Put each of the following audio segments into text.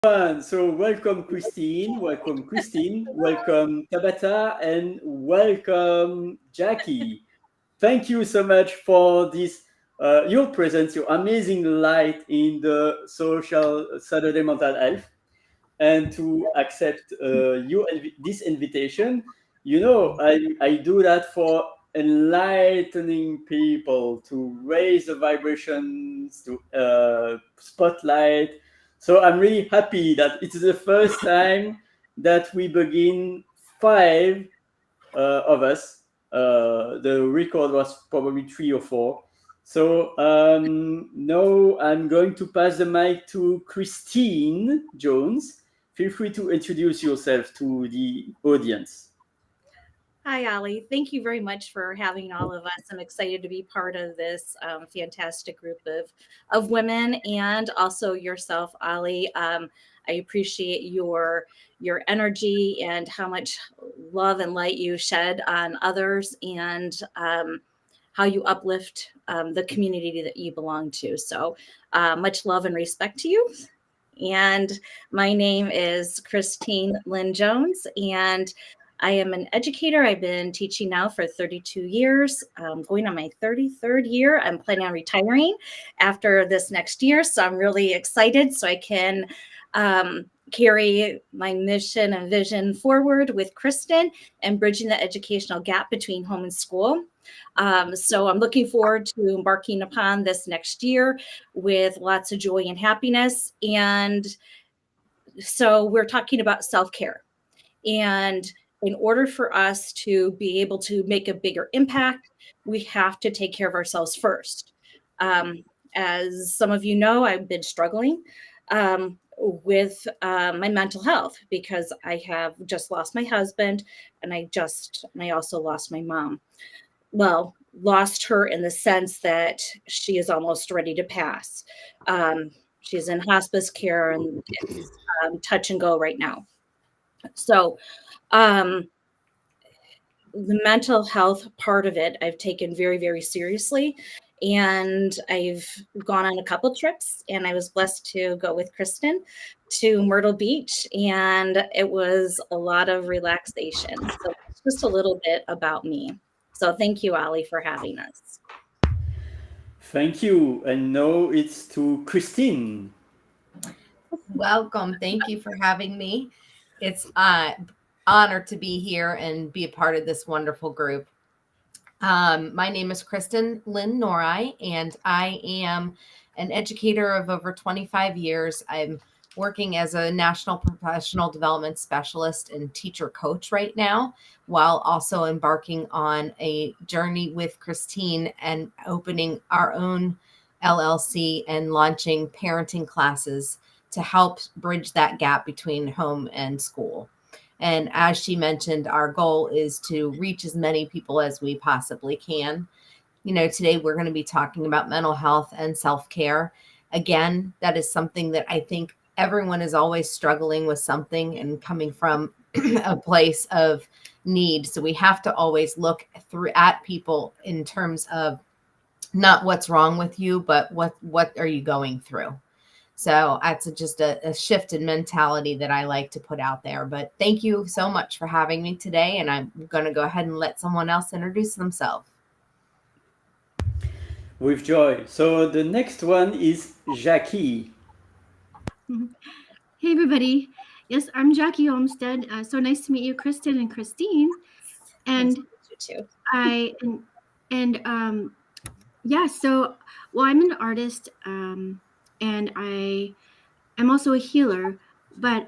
So welcome Christine, welcome Tabata, and welcome Jackie. Thank you so much for this, your presence, your amazing light in the social Saturday mental health, and to accept this invitation. I do that for enlightening people, to raise the vibrations, to spotlight. So I'm really happy that it's the first time that we begin five of us. The record was probably three or four. So now I'm going to pass the mic to Christine Jones. Feel free to introduce yourself to the audience. Hi, Ollie. Thank you very much for having all of us. I'm excited to be part of this fantastic group of women, and also yourself, Ollie. I appreciate your energy and how much love and light you shed on others, and how you uplift the community that you belong to. So much love and respect to you. And my name is Christine Lynn Jones, and I am an educator. I've been teaching now for 32 years, going on my 33rd year. I'm planning on retiring after this next year, so I'm really excited so I can carry my mission and vision forward with Kristin and bridging the educational gap between home and school. So I'm looking forward to embarking upon this next year with lots of joy and happiness. And so we're talking about self-care. And in order for us to be able to make a bigger impact, we have to take care of ourselves first. As some of you know, I've been struggling with my mental health because I have just lost my husband, and I also lost my mom. Well, lost her in the sense that she is almost ready to pass. She's in hospice care, and it's touch and go right now. So, um, the mental health part of it, I've taken very, very seriously. And I've gone on a couple trips, and I was blessed to go with Kristin to Myrtle Beach, and it was a lot of relaxation. So it's just a little bit about me. So thank you, Ollie, for having us. Thank you. And now it's to Christine. Welcome. Thank you for having me. It's honor to be here and be a part of this wonderful group. My name is Kristin Lynn Nori, and I am an educator of over 25 years. I'm working as a national professional development specialist and teacher coach right now, while also embarking on a journey with Christine and opening our own LLC and launching parenting classes to help bridge that gap between home and school. And as she mentioned, our goal is to reach as many people as we possibly can. Today we're going to be talking about mental health and self-care. Again, that is something that I think everyone is always struggling with something and coming from a place of need. So we have to always look at people in terms of not what's wrong with you, but what are you going through? So that's just a shift in mentality that I like to put out there. But thank you so much for having me today. And I'm going to go ahead and let someone else introduce themselves. With joy. So the next one is Jackie. Hey, everybody. Yes, I'm Jackie Olmstead. So nice to meet you, Kristin and Christine. And Nice to meet you too. I'm an artist, and I'm also a healer. But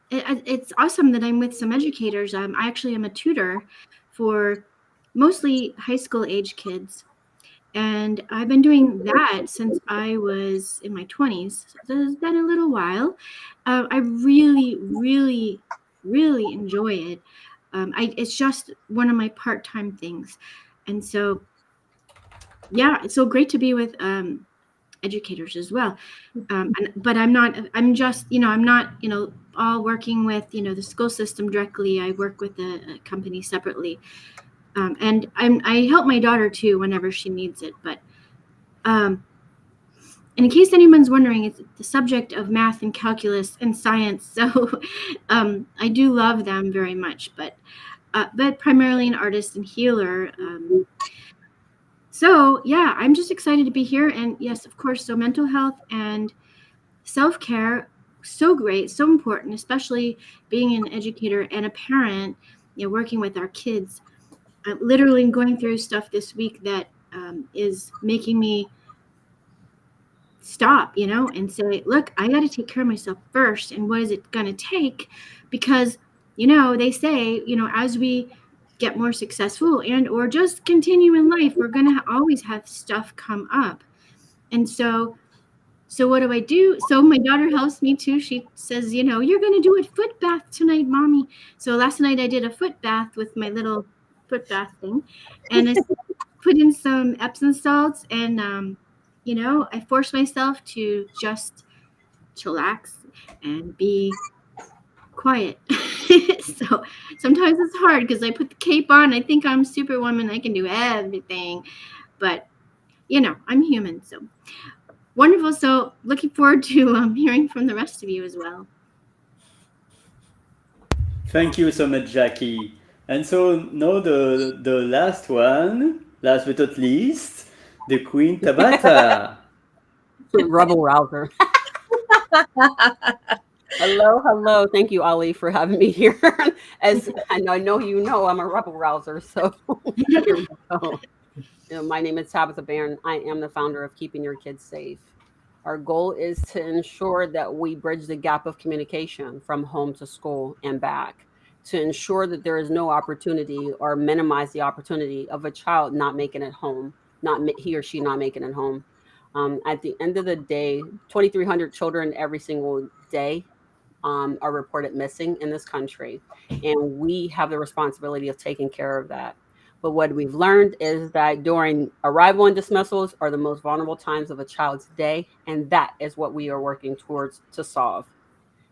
it's awesome that I'm with some educators. I actually am a tutor for mostly high school age kids. And I've been doing that since I was in my 20s. So it's been a little while. I really, really, really enjoy it. It's just one of my part-time things. And so, yeah, it's so great to be with educators as well. But I'm not all working with, the school system directly. I work with a company separately. And I help my daughter too whenever she needs it. But And in case anyone's wondering, it's the subject of math and calculus and science. So I do love them very much, but primarily an artist and healer. So yeah, I'm just excited to be here. And yes, of course, so mental health and self-care, so great, so important, especially being an educator and a parent, working with our kids. I'm literally going through stuff this week that is making me stop, and say, look, I got to take care of myself first. And what is it going to take? Because, they say, as we get more successful and or just continue in life, we're going to always have stuff come up. And so what do I do? So my daughter helps me too. She says, you're going to do a foot bath tonight, mommy. So last night I did a foot bath with my little foot bath thing, and I put in some Epsom salts, and I forced myself to just chillax and be quiet. So sometimes it's hard because I put the cape on. I think I'm Superwoman. I can do everything, but I'm human. So wonderful. So looking forward to hearing from the rest of you as well. Thank you so much, Jackie. And so now the last one, last but not least, the Queen Tabatha. Rebel rouser. Hello. Thank you, Ali, for having me here. As I know you know, I'm a rebel rouser. So here we go. My name is Tabatha Baron. I am the founder of Keeping Your Kids Safe. Our goal is to ensure that we bridge the gap of communication from home to school and back, to ensure that there is no opportunity or minimize the opportunity of a child not making it home, he or she not making it home. At the end of the day, 2,300 children every single day are reported missing in this country, and we have the responsibility of taking care of that. But what we've learned is that during arrival and dismissals are the most vulnerable times of a child's day, and that is what we are working towards to solve.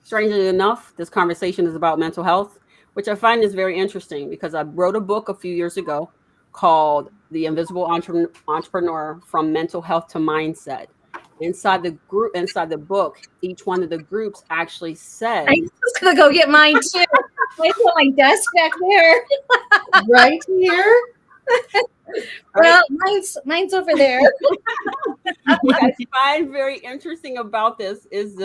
Strangely enough, this conversation is about mental health, which I find is very interesting because I wrote a book a few years ago called The Invisible Entrepreneur: From Mental Health to Mindset. Inside the book, each one of the groups actually said, I'm just gonna go get mine too. I put my desk back there. Right here. Well, mine's over there. what I find very interesting about this is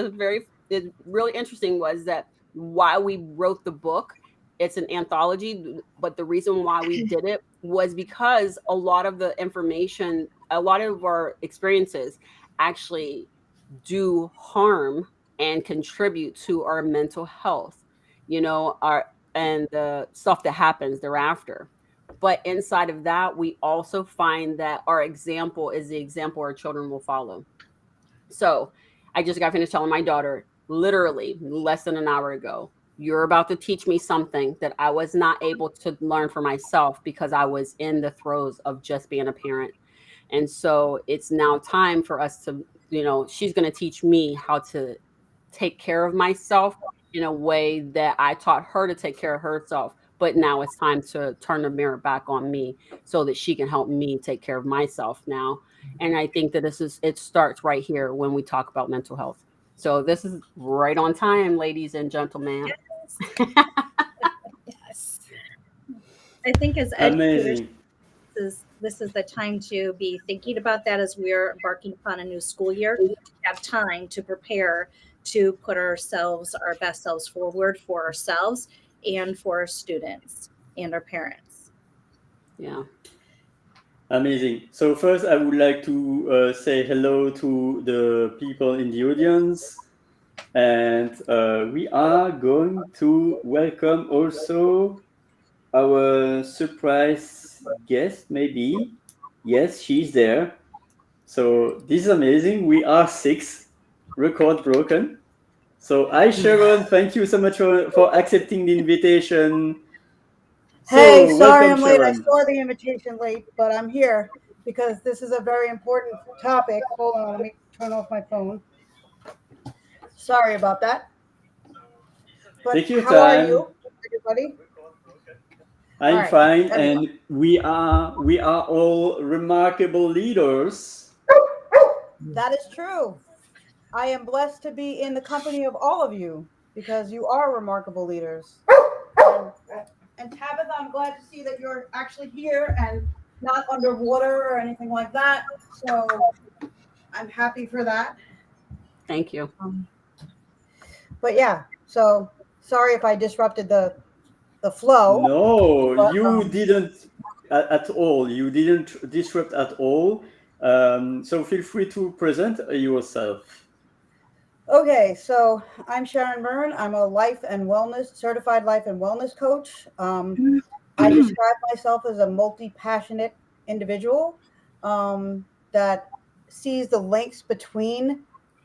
really interesting was that why we wrote the book. It's an anthology, but the reason why we did it was because a lot of the information, a lot of our experiences actually do harm and contribute to our mental health, and the stuff that happens thereafter. But inside of that, we also find that our example is the example our children will follow. So I just got finished telling my daughter, literally less than an hour ago, you're about to teach me something that I was not able to learn for myself because I was in the throes of just being a parent. And so it's now time for us to, she's going to teach me how to take care of myself in a way that I taught her to take care of herself. But now it's time to turn the mirror back on me so that she can help me take care of myself now. And I think that it starts right here when we talk about mental health. So this is right on time, ladies and gentlemen. Yes. I think as educators, Amazing. this is the time to be thinking about that as we're embarking upon a new school year. We have time to prepare to put our best selves forward for ourselves and for our students and our parents. Yeah. Amazing. So first, I would like to say hello to the people in the audience. And we are going to welcome also our surprise guest, maybe. Yes, she's there. So this is amazing. We are 6, record broken. So hi, Sharon. Thank you so much for accepting the invitation. Hey, So sorry welcome, I'm late. I Sharon. saw the invitation late, but I'm here because this is a very important topic. Hold on, let me turn off my phone. Sorry about that. But Take your how are time. you, everybody? I'm All right, fine, there we go. and we are all remarkable leaders. That is true. I am blessed to be in the company of all of you because you are remarkable leaders. And Tabitha, I'm glad to see that you're actually here and not underwater or anything like that. So I'm happy for that. Thank you. But yeah, so sorry if I disrupted the flow. No, But, you didn't at all. You didn't disrupt at all. So feel free to present yourself. okay, so I'm Sharon Byrne. I'm a life and wellness certified life and wellness coach. I describe myself as a multi-passionate individual that sees the links between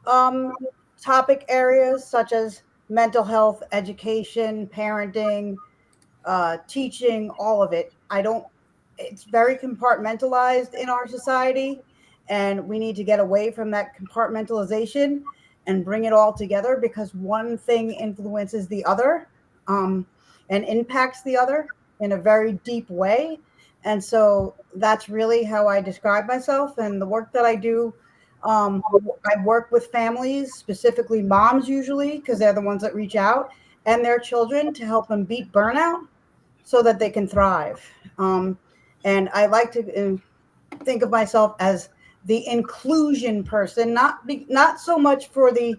topic areas such as mental health, education, parenting, teaching, all of it. I don't, it's very compartmentalized in our society, and we need to get away from that compartmentalization and bring it all together because one thing influences the other and impacts the other in a very deep way. And so that's really how I describe myself and the work that I do. I work with families, specifically moms, usually, because they're the ones that reach out, and their children to help them beat burnout so that they can thrive. And I like to think of myself as the inclusion person, not so much for the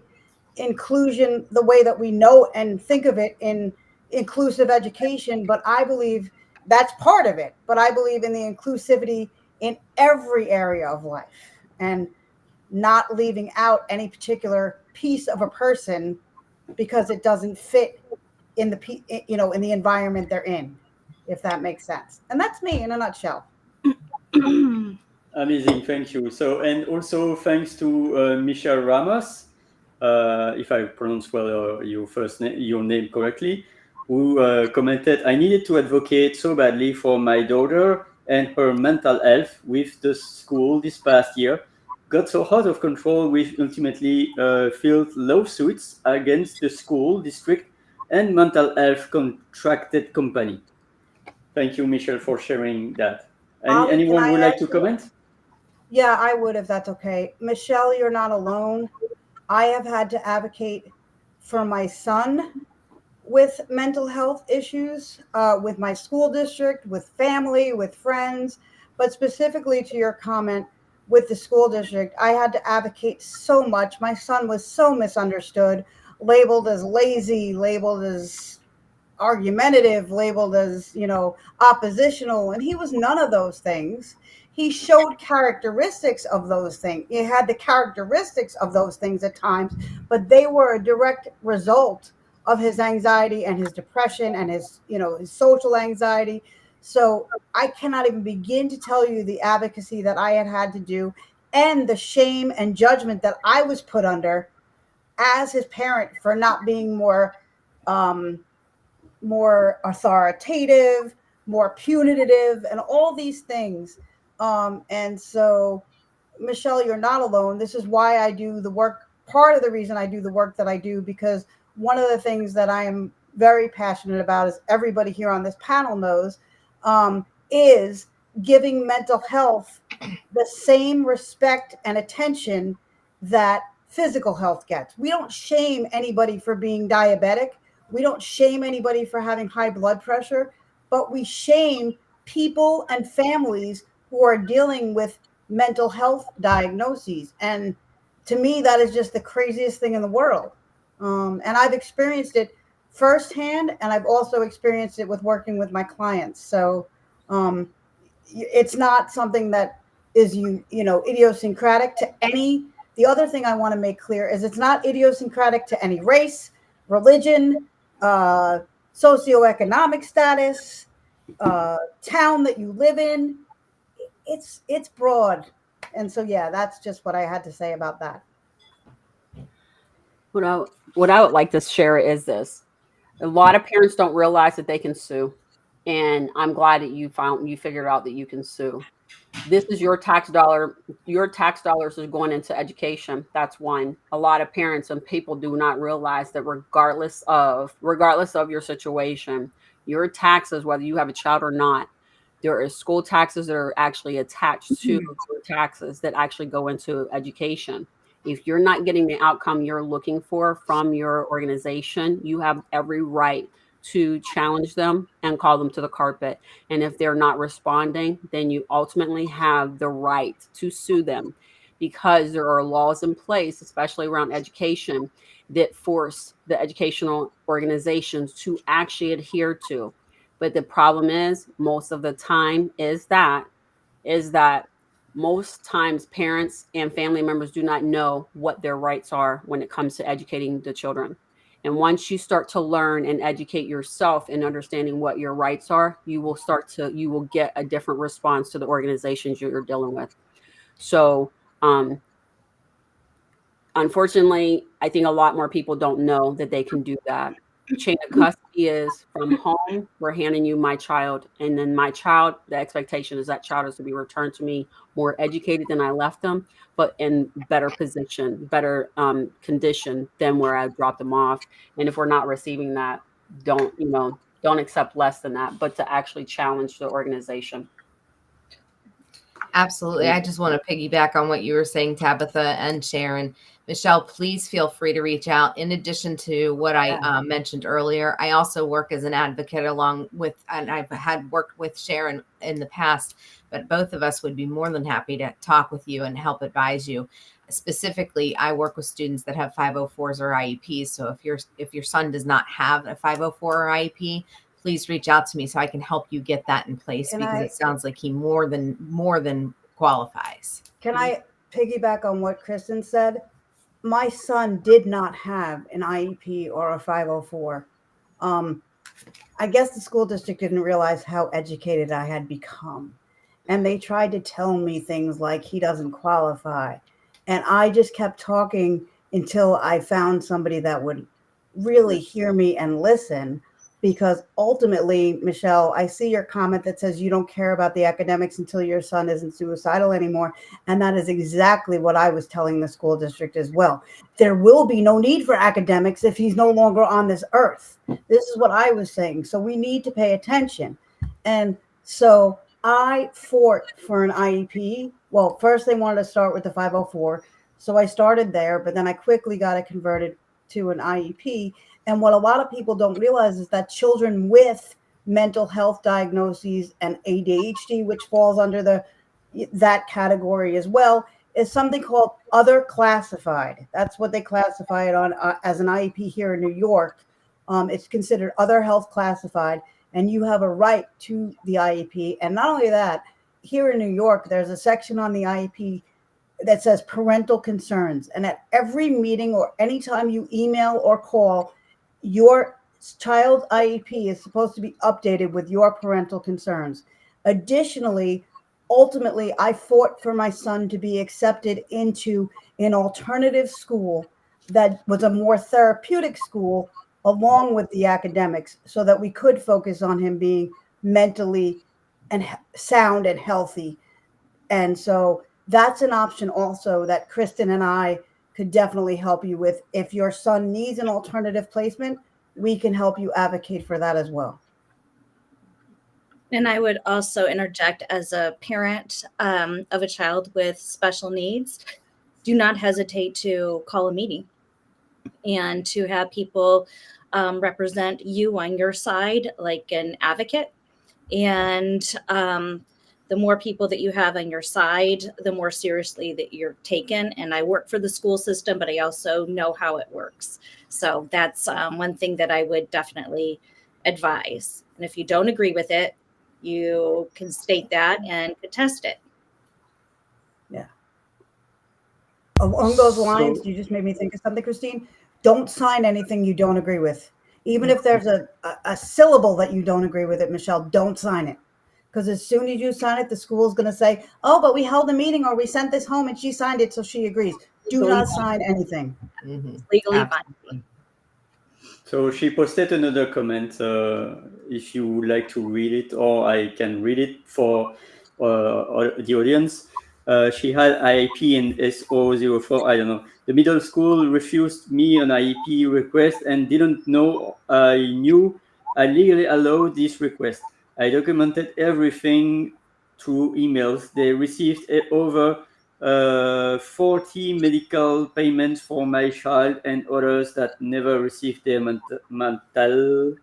inclusion the way that we know and think of it in inclusive education, but I believe that's part of it. But I believe in the inclusivity in every area of life and not leaving out any particular piece of a person because it doesn't fit in the in the environment they're in, if that makes sense. And that's me in a nutshell. Amazing, thank you. So, and also thanks to Michelle Ramos, if I pronounce well your first name, your name correctly, who commented, "I needed to advocate so badly for my daughter and her mental health with the school this past year. Got so out of control with ultimately filed lawsuits against the school district and mental health contracted company." Thank you, Michelle, for sharing that. Ollie, can Anyone I would like add to to it? comment? Yeah, I would if that's okay. Michelle, you're not alone. I have had to advocate for my son with mental health issues, with my school district, with family, with friends, but specifically to your comment with the school district, I had to advocate so much. My son was so misunderstood, labeled as lazy, labeled as argumentative, labeled as, oppositional, and he was none of those things. He showed characteristics of those things. He had the characteristics of those things at times, but they were a direct result of his anxiety and his depression and his social anxiety. So I cannot even begin to tell you the advocacy that I had to do and the shame and judgment that I was put under as his parent for not being um, more authoritative, more punitive, and all these things. And so, Michelle, you're not alone. This is why I do the work. Part of the reason I do the work that I do, because one of the things that I am very passionate about, as everybody here on this panel knows, is giving mental health the same respect and attention that physical health gets. We don't shame anybody for being diabetic. We don't shame anybody for having high blood pressure, but we shame people and families who are dealing with mental health diagnoses. And to me, that is just the craziest thing in the world. And I've experienced it firsthand, and I've also experienced it with working with my clients. So um, it's not something that is idiosyncratic to any. The other thing I want to make clear is it's not idiosyncratic to any race, religion, uh, socioeconomic status, town that you live in. It's broad, and so yeah, that's just what I had to say about that. What I would like to share is this: a lot of parents don't realize that they can sue, and I'm glad that you figured out that you can sue. This is your tax dollar. Your tax dollars is going into education. That's one. A lot of parents and people do not realize that regardless of your situation, your taxes, whether you have a child or not, There are school taxes that are actually attached to your taxes that actually go into education. If you're not getting the outcome you're looking for from your organization, you have every right to challenge them and call them to the carpet. And if they're not responding, then you ultimately have the right to sue them, because there are laws in place, especially around education, that force the educational organizations to actually adhere to. But the problem is, most of the time is that most times parents and family members do not know what their rights are when it comes to educating the children. And once you start to learn and educate yourself in understanding what your rights are, you will get a different response to the organizations you're dealing with. So unfortunately, I think a lot more people don't know that they can do that. Chain of custody is from home, we're handing you my child, and then my child, the expectation is that child is to be returned to me more educated than I left them, but in better position, better condition than where I dropped them off. And if we're not receiving that, don't accept less than that, but to actually challenge the organization. Absolutely. I just want to piggyback on what you were saying, Tabitha and Sharon. Michelle, please feel free to reach out. In addition to what I mentioned earlier, I also work as an advocate and I've had worked with Sharon in the past, but both of us would be more than happy to talk with you and help advise you. Specifically, I work with students that have 504s or IEPs. So if your son does not have a 504 or IEP, please reach out to me so I can help you get that in place, because it sounds like he more than qualifies. Can I piggyback on what Kristin said? My son did not have an IEP or a 504. I guess the school district didn't realize how educated I had become. And they tried to tell me things like he doesn't qualify. And I just kept talking until I found somebody that would really hear me and listen. Because ultimately, Michelle, I see your comment that says you don't care about the academics until your son isn't suicidal anymore. And that is exactly what I was telling the school district as well. There will be no need for academics if he's no longer on this earth. This is what I was saying. So we need to pay attention. And so I fought for an IEP. Well, first they wanted to start with the 504. So I started there, but then I quickly got it converted to an IEP. And what a lot of people don't realize is that children with mental health diagnoses and ADHD, which falls under that category as well, is something called other classified. That's what they classify it on as an IEP here in New York. It's considered other health classified, and you have a right to the IEP. And not only that, here in New York, there's a section on the IEP that says parental concerns. And at every meeting or anytime you email or call, your child's IEP is supposed to be updated with your parental concerns. Additionally, ultimately, I fought for my son to be accepted into an alternative school that was a more therapeutic school along with the academics, so that we could focus on him being mentally and sound and healthy. And so that's an option also that Kristin and I could definitely help you with. If your son needs an alternative placement, we can help you advocate for that as well. And I would also interject, as a parent of a child with special needs, do not hesitate to call a meeting and to have people represent you on your side, like an advocate. And the more people that you have on your side, the more seriously that you're taken. And I work for the school system, but I also know how it works. So that's one thing that I would definitely advise. And if you don't agree with it, you can state that and contest it. Yeah. Along those lines, you just made me think of something, Kristin. Don't sign anything you don't agree with. Even if there's a syllable that you don't agree with it, Michelle, don't sign it. Because as soon as you sign it, the school's going to say, oh, but we held a meeting or we sent this home and she signed it, so she agrees. Do not sign anything. Legally binding. So she posted another comment. If you would like to read it, or I can read it for the audience. She had IEP in SO04. I don't know. The middle school refused me an IEP request and didn't know I knew I legally allowed this request. I documented everything through emails. They received over 40 medical payments for my child and others that never received their mental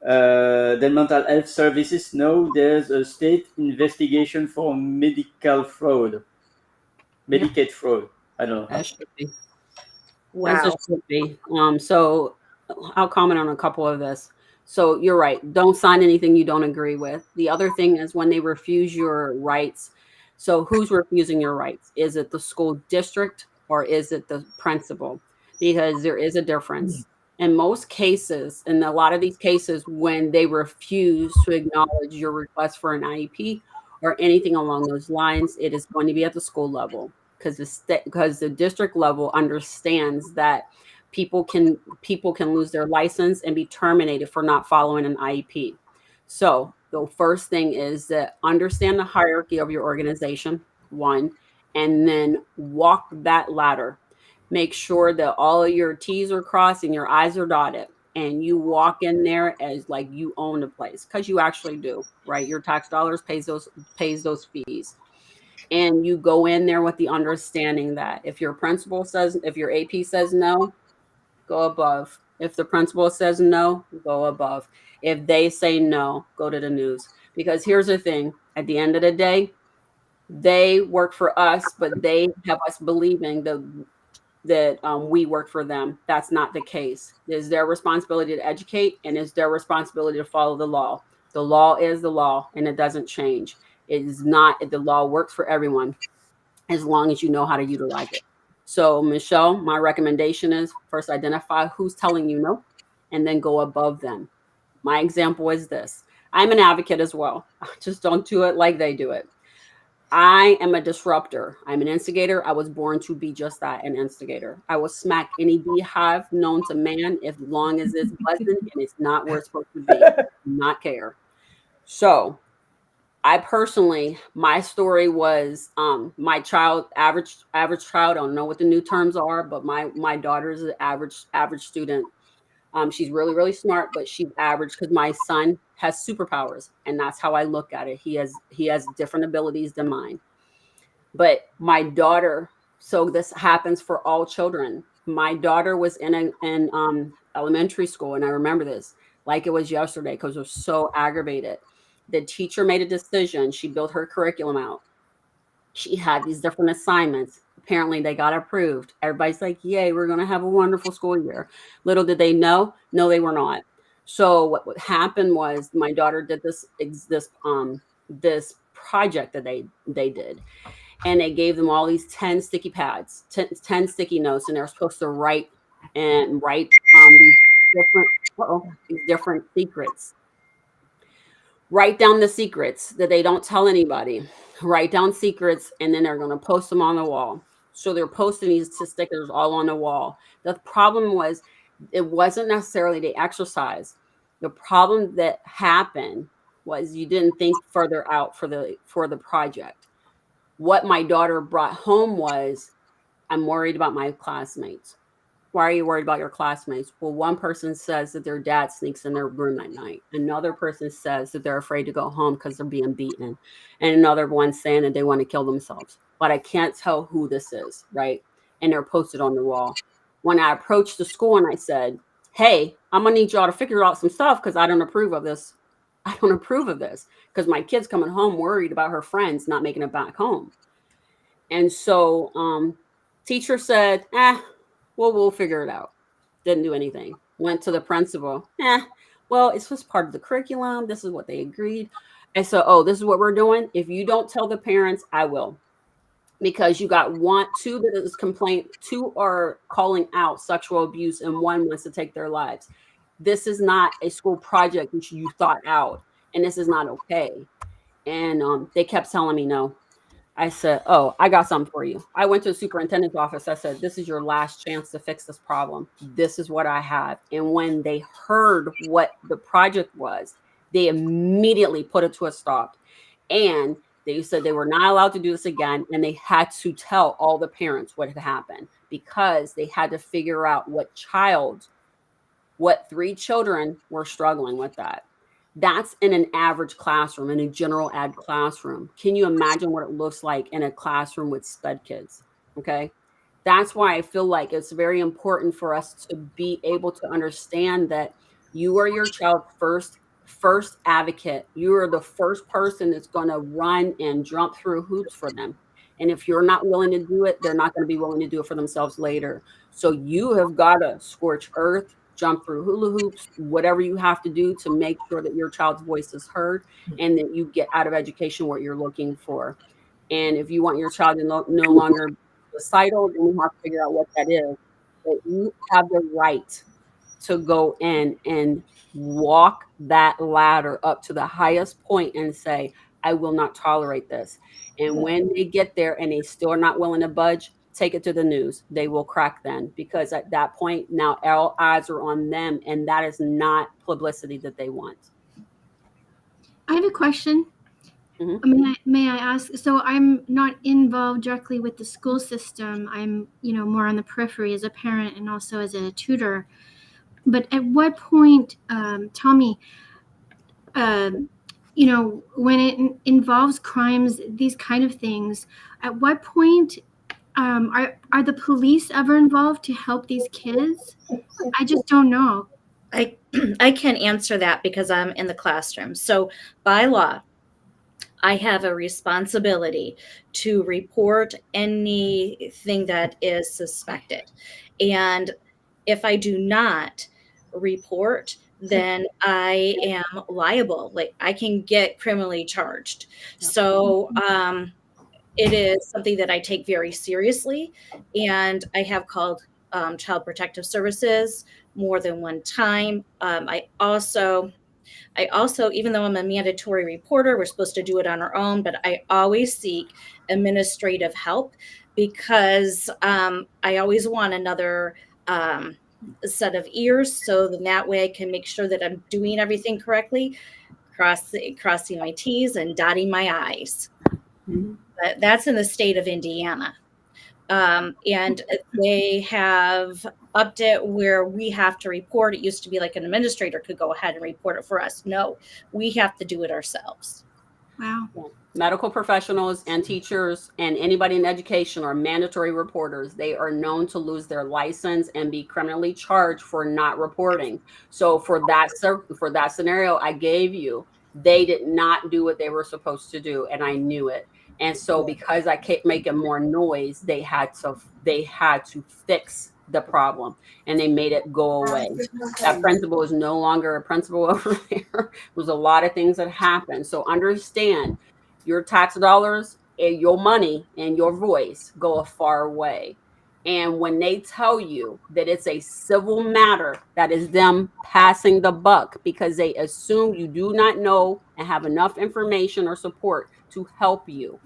health services. Now there's a state investigation for medical fraud, Medicaid fraud. I don't know how. That should be. Wow. As it should be. So I'll comment on a couple of this. So you're right. Don't sign anything you don't agree with. The other thing is when they refuse your rights. So who's refusing your rights? Is it the school district or is it the principal? Because there is a difference. In most cases, in a lot of these cases, when they refuse to acknowledge your request for an IEP or anything along those lines, it is going to be at the school level because the district level understands that people can lose their license and be terminated for not following an IEP. So the first thing is that understand the hierarchy of your organization, one, and then walk that ladder. Make sure that all of your T's are crossed and your I's are dotted. And you walk in there as like you own the place because you actually do, right? Your tax dollars pays those fees. And you go in there with the understanding that if your AP says no, go above. If the principal says no, go above. If they say no, go to the news. Because here's the thing, at the end of the day, they work for us, but they have us believing that we work for them. That's not the case. It's their responsibility to educate, and it's their responsibility to follow the law. The law is the law, and it doesn't change. It is not, the law works for everyone as long as you know how to utilize it. So, Michelle, my recommendation is first identify who's telling you no, and then go above them. My example is this. I'm an advocate as well. I just don't do it like they do it. I am a disruptor. I'm an instigator. I was born to be just that, an instigator. I will smack any beehive known to man as long as it's buzzing and it's not where it's supposed to be. Not care. So I personally, my story was my child, average child. I don't know what the new terms are, but my daughter is an average student. She's really, really smart, but she's average because my son has superpowers, and that's how I look at it. He has different abilities than mine. But my daughter, so this happens for all children. My daughter was in elementary school, and I remember this like it was yesterday because I was so aggravated. The teacher made a decision. She built her curriculum out. She had these different assignments. Apparently they got approved. Everybody's like, yay, we're going to have a wonderful school year. Little did they know, no, they were not. So what happened was my daughter did this project that they did. And they gave them all these 10 sticky pads, 10 sticky notes, and they're supposed to write these different secrets. Write down the secrets that they don't tell anybody. Write down secrets, and then they're going to post them on the wall. So they're posting these stickers all on the wall. The problem was it wasn't necessarily the exercise. The problem that happened was you didn't think further out for the project. What my daughter brought home was, I'm worried about my classmates. Why are you worried about your classmates? Well, one person says that their dad sneaks in their room at night. Another person says that they're afraid to go home because they're being beaten. And another one saying that they want to kill themselves. But I can't tell who this is, right? And they're posted on the wall. When I approached the school and I said, hey, I'm going to need y'all to figure out some stuff because I don't approve of this. I don't approve of this because my kid's coming home worried about her friends not making it back home. And so teacher said, well, we'll figure it out. Didn't do anything. Went to the principal. Well, it's just part of the curriculum. This is what they agreed. And so, this is what we're doing. If you don't tell the parents, I will. Because you got two that is complaint, two are calling out sexual abuse, and one wants to take their lives. This is not a school project which you thought out, and this is not okay. And they kept telling me no. I said, oh, I got something for you. I went to the superintendent's office. I said, this is your last chance to fix this problem. This is what I have. And when they heard what the project was, they immediately put it to a stop. And they said they were not allowed to do this again. And they had to tell all the parents what had happened because they had to figure out what 3 children were struggling with that. That's in an average classroom, in a general ed classroom. Can you imagine what it looks like in a classroom with SPED kids? Okay. That's why I feel like it's very important for us to be able to understand that you are your child's first advocate. You are the first person that's going to run and jump through hoops for them. And if you're not willing to do it, they're not going to be willing to do it for themselves later. So you have got to scorch earth, jump through hula hoops, whatever you have to do to make sure that your child's voice is heard and that you get out of education what you're looking for. And if you want your child to no longer be suicidal, then you have to figure out what that is. But you have the right to go in and walk that ladder up to the highest point and say, I will not tolerate this. And when they get there and they still are not willing to budge, take it to the news. They will crack then, because at that point, now all eyes are on them, and that is not publicity that they want. I have a question. Mhm. May I ask? So I'm not involved directly with the school system. I'm, more on the periphery as a parent and also as a tutor. But at what point, Tommy, when it involves crimes, these kind of things, at what point are the police ever involved to help these kids? I just don't know. I can answer that because I'm in the classroom. So by law, I have a responsibility to report anything that is suspected. And if I do not report, then I am liable. Like, I can get criminally charged. So it is something that I take very seriously. And I have called Child Protective Services more than one time. I also, even though I'm a mandatory reporter, we're supposed to do it on our own, but I always seek administrative help because I always want another set of ears, so that way I can make sure that I'm doing everything correctly, crossing my T's and dotting my I's. Mhm. But that's in the state of Indiana. And they have upped it where we have to report. It used to be like an administrator could go ahead and report it for us. No, we have to do it ourselves. Wow. Medical professionals and teachers and anybody in education are mandatory reporters. They are known to lose their license and be criminally charged for not reporting. So for that scenario I gave you, they did not do what they were supposed to do, and I knew it. And so because I kept making more noise, they had to fix the problem, and they made it go away. That principal is no longer a principal over there. There's a lot of things that happen. So understand, your tax dollars and your money and your voice go a far way. And when they tell you that it's a civil matter, that is them passing the buck because they assume you do not know and have enough information or support to help you.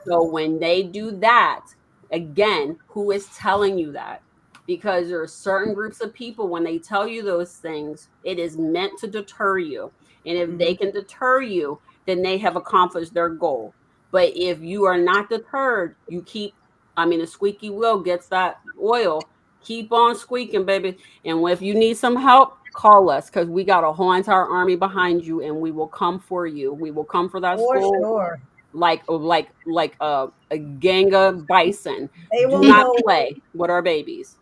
So when they do that, again, who is telling you that? Because there are certain groups of people, when they tell you those things, it is meant to deter you. And if they can deter you, then they have accomplished their goal. But if you are not deterred, a squeaky wheel gets that oil. Keep on squeaking, baby. And if you need some help, call us, because we got a whole entire army behind you, and we will come for you. We will come for that For school. sure. Like a gang of bison. They Do will not know. play with our babies.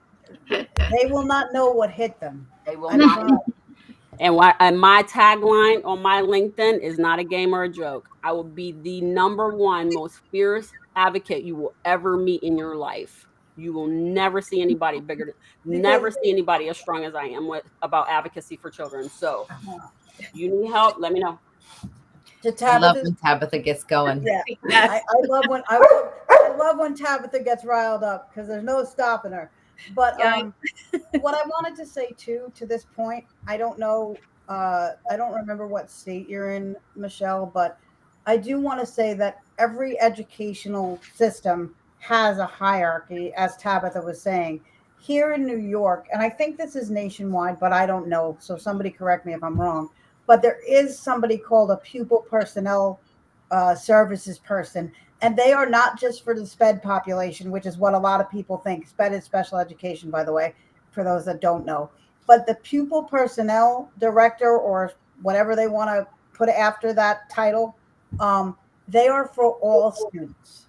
They will not know what hit them. They will I not. promise. And my tagline on my LinkedIn is not a game or a joke. I will be the number one most fierce advocate you will ever meet in your life. You will never see anybody never see anybody as strong as I am about advocacy for children. So you need help, let me know. I love when Tabatha gets going. Yeah, Yes. I love when Tabatha gets riled up, because there's no stopping her. But what I wanted to say too, to this point, I don't know, I don't remember what state you're in, Michelle, but I do want to say that every educational system has a hierarchy, as Tabatha was saying. Here in New York, and I think this is nationwide, but I don't know, so somebody correct me if I'm wrong, but there is somebody called a pupil personnel services person, and they are not just for the SPED population, which is what a lot of people think. SPED is special education, by the way, for those that don't know. But the pupil personnel director or whatever they want to put after that title, they are for all students.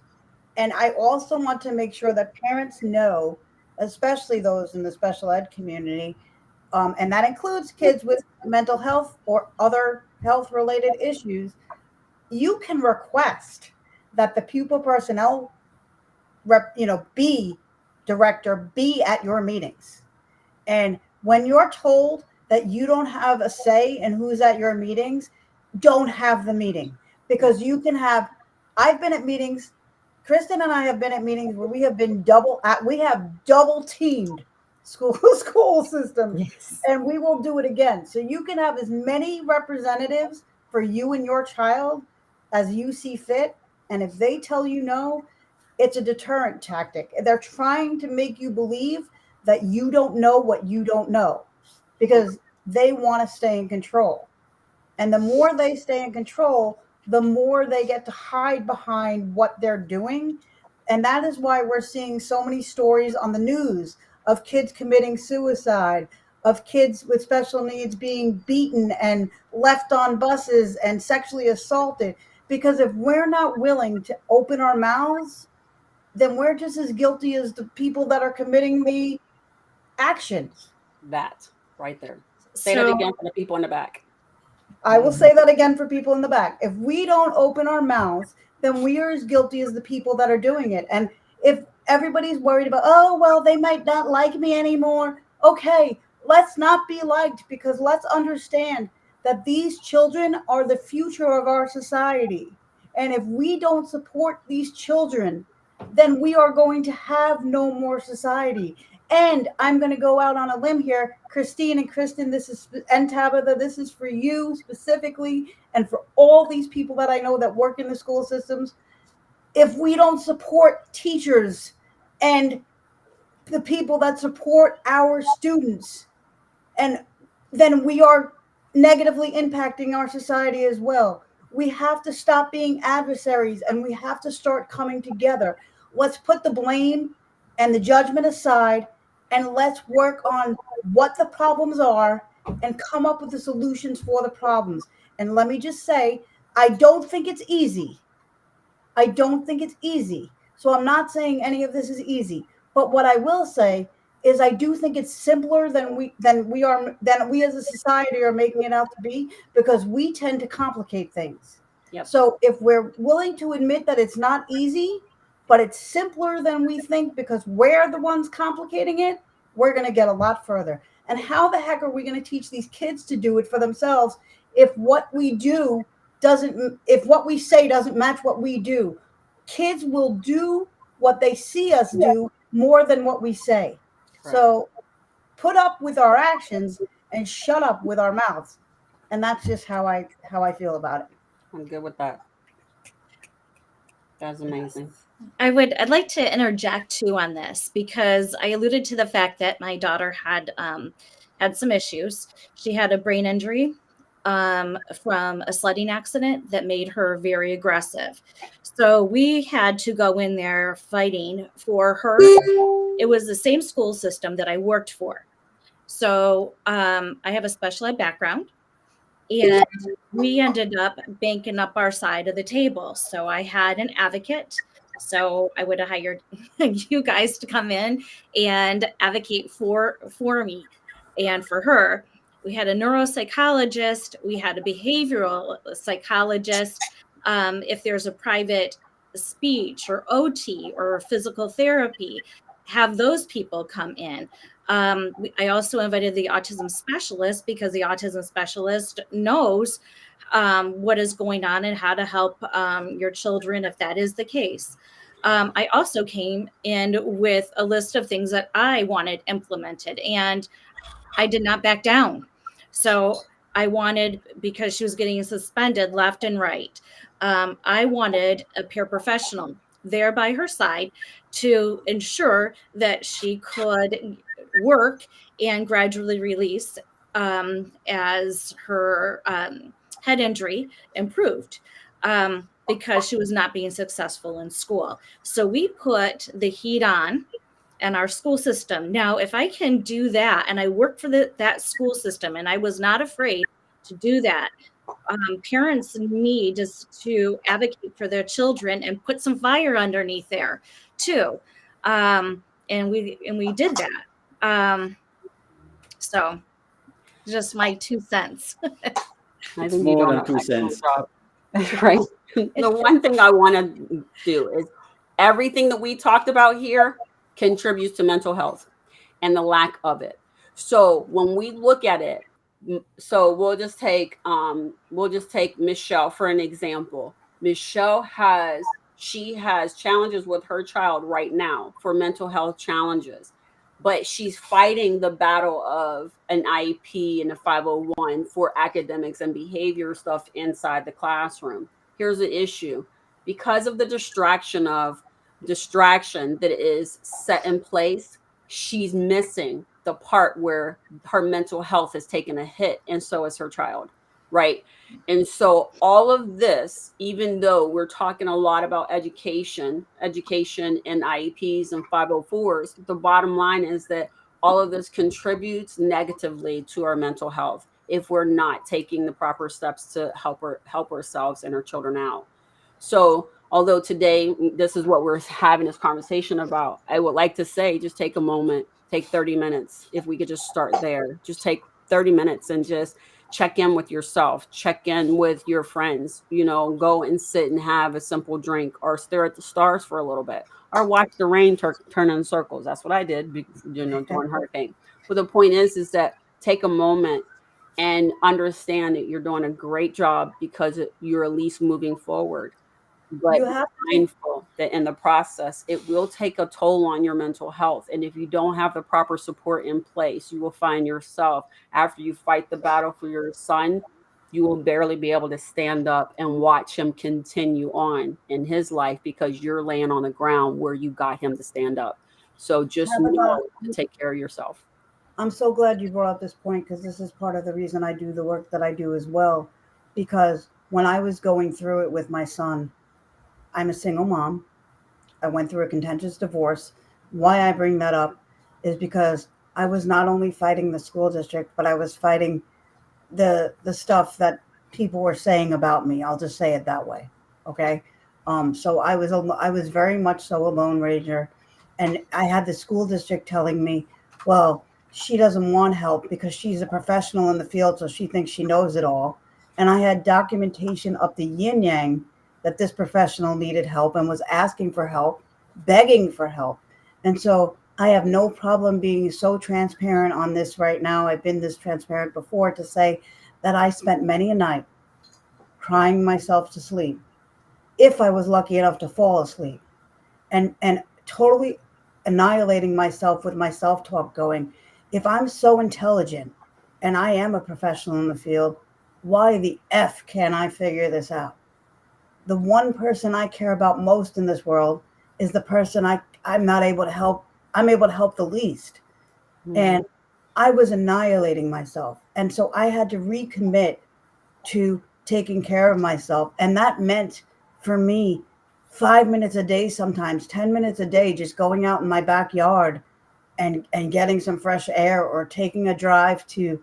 And I also want to make sure that parents know, especially those in the special ed community, and that includes kids with mental health or other health related issues, you can request that the pupil personnel be director be at your meetings. And when you're told that you don't have a say in who's at your meetings, don't have the meeting, because you can have. I've been at meetings. Kristin and I have been at meetings where we have double teamed school systems, Yes. and we will do it again. So you can have as many representatives for you and your child as you see fit. And if they tell you no, it's a deterrent tactic. They're trying to make you believe that you don't know what you don't know, because they want to stay in control. And the more they stay in control, the more they get to hide behind what they're doing. And that is why we're seeing so many stories on the news of kids committing suicide, of kids with special needs being beaten and left on buses and sexually assaulted. Because if we're not willing to open our mouths, then we're just as guilty as the people that are committing the actions. That right there. Say that again for the people in the back. I will say that again for people in the back. If we don't open our mouths, then we are as guilty as the people that are doing it. And if everybody's worried about, oh, well, they might not like me anymore. Okay, let's not be liked, because let's understand that these children are the future of our society. And if we don't support these children, then we are going to have no more society. And I'm going to go out on a limb here, Christine and Kristin, and Tabatha, this is for you specifically, and for all these people that I know that work in the school systems. If we don't support teachers and the people that support our students, and then we are negatively impacting our society as well. We have to stop being adversaries, and we have to start coming together. Let's put the blame and the judgment aside, and let's work on what the problems are and come up with the solutions for the problems. And let me just say, I don't think it's easy. I don't think it's easy. So I'm not saying any of this is easy. But what I will say is I do think it's simpler than we as a society are making it out to be, because we tend to complicate things. Yep. So if we're willing to admit that it's not easy, but it's simpler than we think because we're the ones complicating it, we're going to get a lot further. And how the heck are we going to teach these kids to do it for themselves if what we say doesn't match what we do? Kids will do what they see us do more than what we say. Right. So put up with our actions and shut up with our mouths. And that's just how I feel about it. I'm good with that. That's amazing. I'd like to interject too on this, because I alluded to the fact that my daughter had some issues. She had a brain injury from a sledding accident that made her very aggressive. So we had to go in there fighting for her. It was the same school system that I worked for. So I have a special ed background, and we ended up banking up our side of the table. So I had an advocate. So I would have hired you guys to come in and advocate for me and for her. We had a neuropsychologist. We had a behavioral psychologist. If there's a private speech or OT or physical therapy, have those people come in. I also invited the autism specialist, because the autism specialist knows what is going on and how to help your children if that is the case. I also came in with a list of things that I wanted implemented, and I did not back down. So I wanted, because she was getting suspended left and right, I wanted a paraprofessional there by her side to ensure that she could work and gradually release as her head injury improved, because she was not being successful in school. So we put the heat on in our school system. Now, if I can do that, and I work for that school system, and I was not afraid to do that. Parents need to advocate for their children and put some fire underneath there too. And we did that. So just my 2 cents. I It's think you more done than an two excellent cents. job. Right. The one thing I want to do is everything that we talked about here contributes to mental health and the lack of it. So when we look at it, so we'll just take Michelle for an example. Michelle has challenges with her child right now for mental health challenges, but she's fighting the battle of an IEP and a 501 for academics and behavior stuff inside the classroom. Here's the issue. Because of the distraction that is set in place, she's missing the part where her mental health has taken a hit, and so is her child, right? And so all of this, even though we're talking a lot about education and IEPs and 504s, the bottom line is that all of this contributes negatively to our mental health if we're not taking the proper steps to help ourselves and our children out. So although today this is what we're having this conversation about, I would like to say, just take a moment, take 30 minutes. If we could just start there, just take 30 minutes and just check in with yourself, check in with your friends, go and sit and have a simple drink or stare at the stars for a little bit or watch the rain turn in circles. That's what I did, during hurricane. But the point is that take a moment and understand that you're doing a great job because you're at least moving forward. But You have be mindful that in the process, it will take a toll on your mental health. And if you don't have the proper support in place, you will find yourself, after you fight the battle for your son, you will barely be able to stand up and watch him continue on in his life because you're laying on the ground where you got him to stand up. So just know to take care of yourself. I'm so glad you brought up this point because this is part of the reason I do the work that I do as well. Because when I was going through it with my son, I'm a single mom. I went through a contentious divorce. Why I bring that up is because I was not only fighting the school district, but I was fighting the stuff that people were saying about me. I'll just say it that way. Okay. So I was very much so a lone ranger, and I had the school district telling me, well, she doesn't want help because she's a professional in the field, so she thinks she knows it all. And I had documentation up the yin yang that this professional needed help and was asking for help, begging for help. And so I have no problem being so transparent on this right now. I've been this transparent before to say that I spent many a night crying myself to sleep, if I was lucky enough to fall asleep, and totally annihilating myself with my self-talk, going, if I'm so intelligent and I am a professional in the field, why the F can't I figure this out? The one person I care about most in this world is the person I'm not able to help. I'm able to help the least. Mm-hmm. And I was annihilating myself. And so I had to recommit to taking care of myself. And that meant for me 5 minutes a day, sometimes 10 minutes a day, just going out in my backyard and getting some fresh air, or taking a drive to,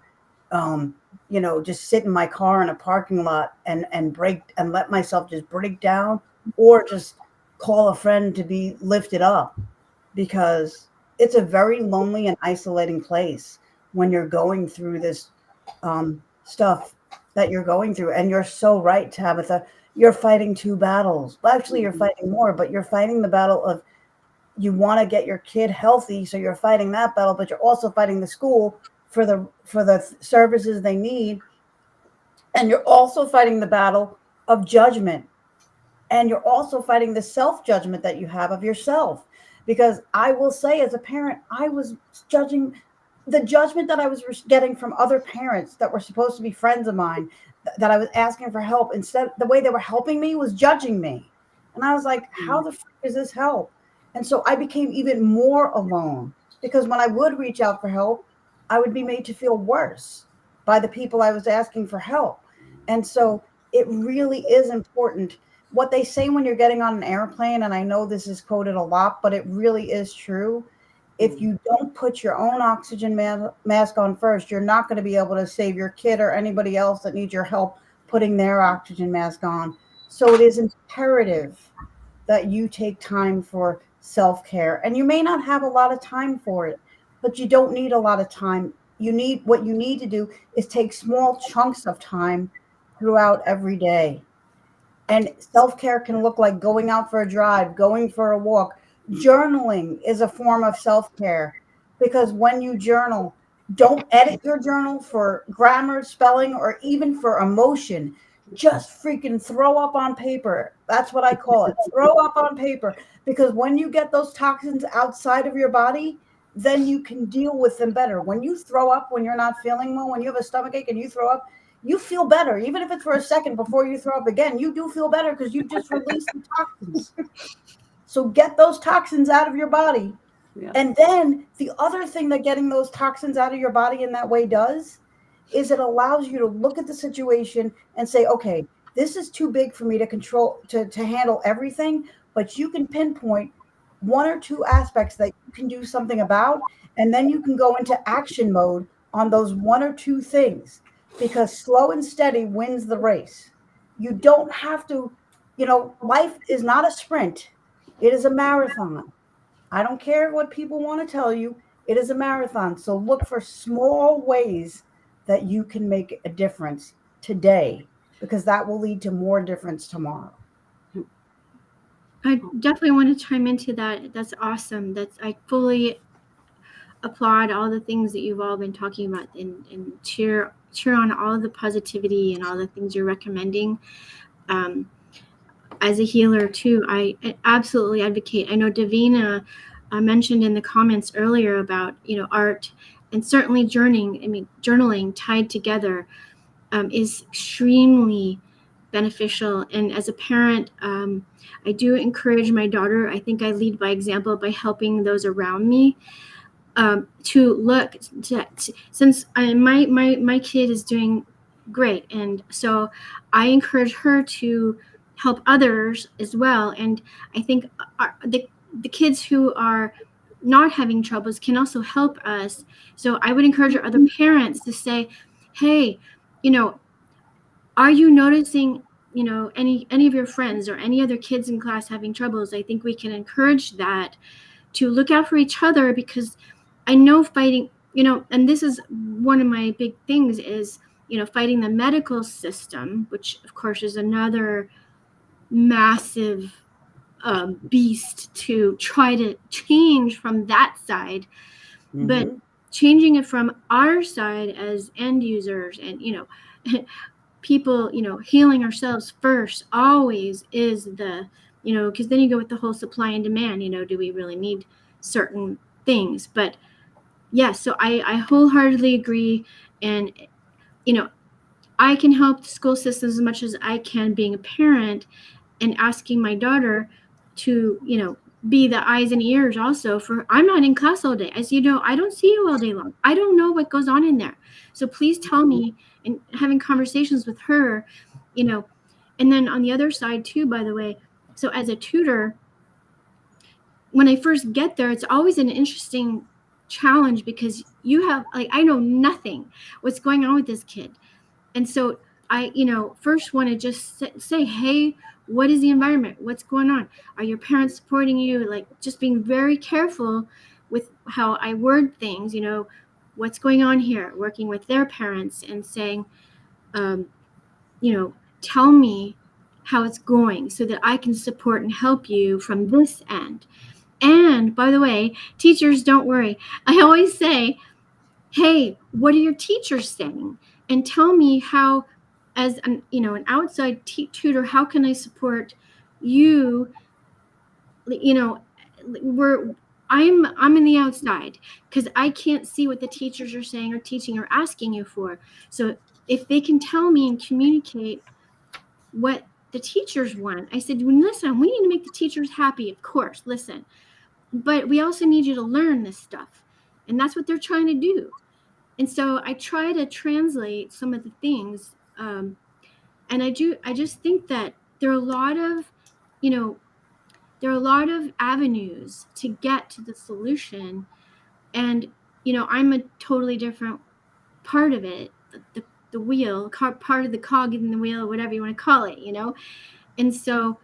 just sit in my car in a parking lot and let myself just break down, or just call a friend to be lifted up, because it's a very lonely and isolating place when you're going through this stuff that you're going through. And you're so right, Tabatha. You're fighting two battles. Well, actually, you're fighting more, but you're fighting the battle of, you want to get your kid healthy, so you're fighting that battle, but you're also fighting the school for the services they need. And you're also fighting the battle of judgment. And you're also fighting the self-judgment that you have of yourself. Because I will say, as a parent, I was judging the judgment that I was getting from other parents that were supposed to be friends of mine, that I was asking for help. Instead, the way they were helping me was judging me. And I was like, how the fuck is this help? And so I became even more alone, because when I would reach out for help, I would be made to feel worse by the people I was asking for help. And so it really is important. What they say when you're getting on an airplane, and I know this is quoted a lot, but it really is true, If you don't put your own oxygen mask on first, you're not going to be able to save your kid or anybody else that needs your help putting their oxygen mask on. So it is imperative that you take time for self-care. And you may not have a lot of time for it, but you don't need a lot of time. What you need to do is take small chunks of time throughout every day. And self-care can look like going out for a drive, going for a walk. Journaling is a form of self-care, because when you journal, don't edit your journal for grammar, spelling, or even for emotion. Just freaking throw up on paper. That's what I call it. Throw up on paper. Because when you get those toxins outside of your body, then you can deal with them better. When you throw up, when you're not feeling well, when you have a stomach ache and you throw up, you feel better. Even if it's for a second before you throw up again, you do feel better because you just released the toxins. So get those toxins out of your body. Yeah. And then the other thing that getting those toxins out of your body in that way does is it allows you to look at the situation and say, okay, this is too big for me to control, to handle everything, but you can pinpoint one or two aspects that you can do something about, and then you can go into action mode on those one or two things, because slow and steady wins the race. You don't have to, life is not a sprint, it is a marathon. I don't care what people want to tell you. It is a marathon. So look for small ways that you can make a difference today, because that will lead to more difference tomorrow. I definitely want to chime into that. That's awesome. I fully applaud all the things that you've all been talking about, and cheer on all the positivity and all the things you're recommending. As a healer too, I absolutely advocate. I know Davina mentioned in the comments earlier about art, and certainly journaling tied together is extremely beneficial. And as a parent, I do encourage my daughter. I think I lead by example by helping those around me to look since my kid is doing great, and so I encourage her to help others as well. And I think the kids who are not having troubles can also help us. So I would encourage other parents to say, hey, are you noticing any of your friends or any other kids in class having troubles? I think we can encourage that, to look out for each other, because I know fighting, and this is one of my big things is, fighting the medical system, which of course is another massive beast to try to change from that side. Mm-hmm. But changing it from our side as end users, and people, healing ourselves first always is the, because then you go with the whole supply and demand, do we really need certain things? But yes, so I wholeheartedly agree. And I can help the school system as much as I can, being a parent, and asking my daughter to be the eyes and ears also. For I'm not in class all day, as you know, I don't see you all day long. I don't know what goes on in there, so please tell me. And having conversations with her, and then on the other side too, by the way, so as a tutor, when I first get there, it's always an interesting challenge, because you have, like, I know nothing what's going on with this kid. And so I, first want to just say, hey, what is the environment? What's going on? Are your parents supporting you? Like, just being very careful with how I word things, what's going on here, working with their parents and saying, tell me how it's going so that I can support and help you from this end. And by the way, teachers, don't worry. I always say, hey, what are your teachers saying? And tell me how, as an outside tutor, how can I support you? I'm in the outside, because I can't see what the teachers are saying or teaching or asking you for. So if they can tell me and communicate what the teachers want, I said, listen, we need to make the teachers happy, of course, listen, but we also need you to learn this stuff. And that's what they're trying to do. And so I try to translate some of the things. And I just think that there are a lot of, avenues to get to the solution. And I'm a totally different part of it, the wheel, part of the cog in the wheel, whatever you want to call it, And so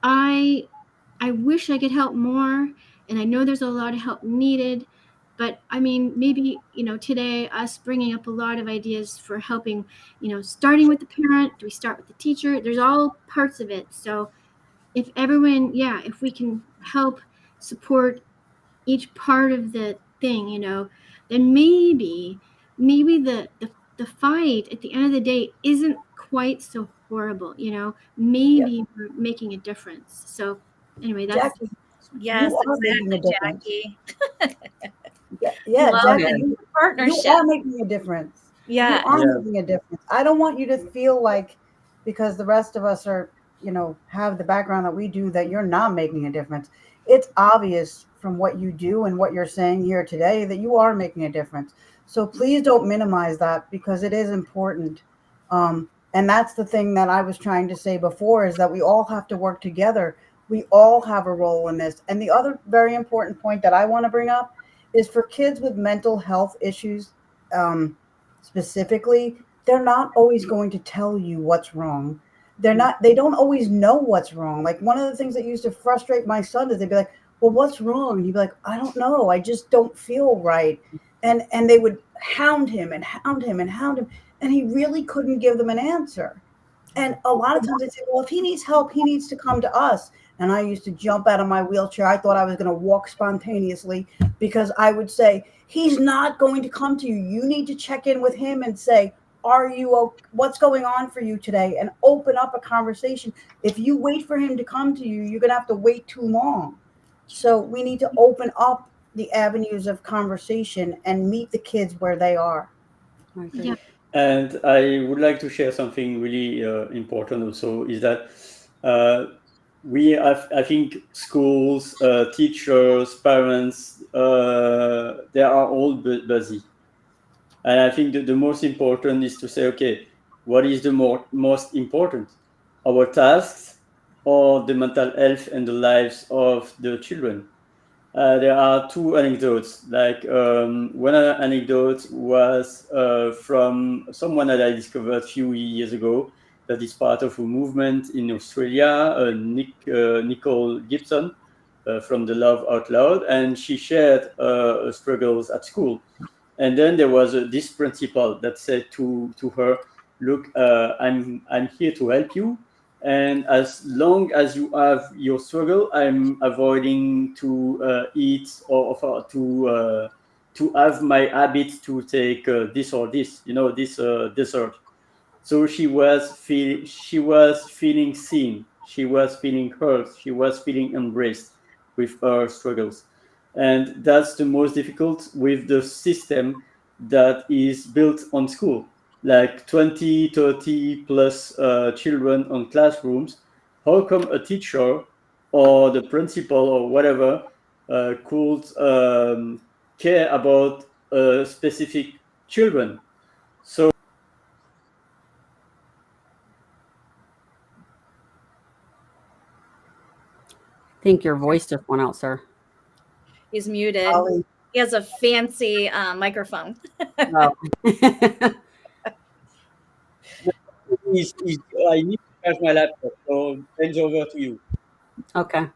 I wish I could help more, and I know there's a lot of help needed, but I mean, maybe today us bringing up a lot of ideas for helping, starting with the parent. Do we start with the teacher? There's all parts of it. So if everyone, if we can help support each part of the thing, then maybe the fight at the end of the day isn't quite so horrible, maybe we're making a difference. So anyway, that's Jackie, Yes, you are making a exactly, difference. Jackie. Yeah, Love Jackie, it. you Partnership. are making a difference. You Yeah. are Yeah. making a difference. I don't want you to feel like because the rest of us are, have the background that we do that you're not making a difference. It's obvious from what you do and what you're saying here today that you are making a difference. So please don't minimize that because it is important. And that's the thing that I was trying to say before is that we all have to work together. We all have a role in this. And the other very important point that I want to bring up is for kids with mental health issues, um, specifically, they're not always going to tell you what's wrong. They don't always know what's wrong. Like one of the things that used to frustrate my son is they'd be like, well, what's wrong? And he'd be like, I don't know. I just don't feel right. And they would hound him and hound him and hound him. And he really couldn't give them an answer. And a lot of times they say, well, if he needs help, he needs to come to us. And I used to jump out of my wheelchair. I thought I was going to walk spontaneously because I would say, he's not going to come to you. You need to check in with him and say, what's going on for you today? And open up a conversation. If you wait for him to come to you, you're going to have to wait too long. So we need to open up the avenues of conversation and meet the kids where they are. Yeah. And I would like to share something really important also is that we have, I think schools, teachers, parents, they are all busy. And I think that the most important is to say, okay, what is the most important? Our tasks or the mental health and the lives of the children? There are two anecdotes. Like one anecdote was from someone that I discovered a few years ago that is part of a movement in Australia, Nicole Gibson from the Love Out Loud, and she shared her struggles at school. And then there was this principal that said to her, "Look, I'm here to help you, and as long as you have your struggle, I'm avoiding to eat or to have my habit to take this or this, this dessert." So she was feeling seen, she was feeling heard, she was feeling embraced with her struggles. And that's the most difficult with the system that is built on school, like 20, 30 plus children on classrooms. How come a teacher or the principal or whatever could care about specific children? So I think your voice just went out, sir. He's muted. Ollie. He has a fancy microphone. Oh. I need to charge my laptop, so hands over to you. Okay.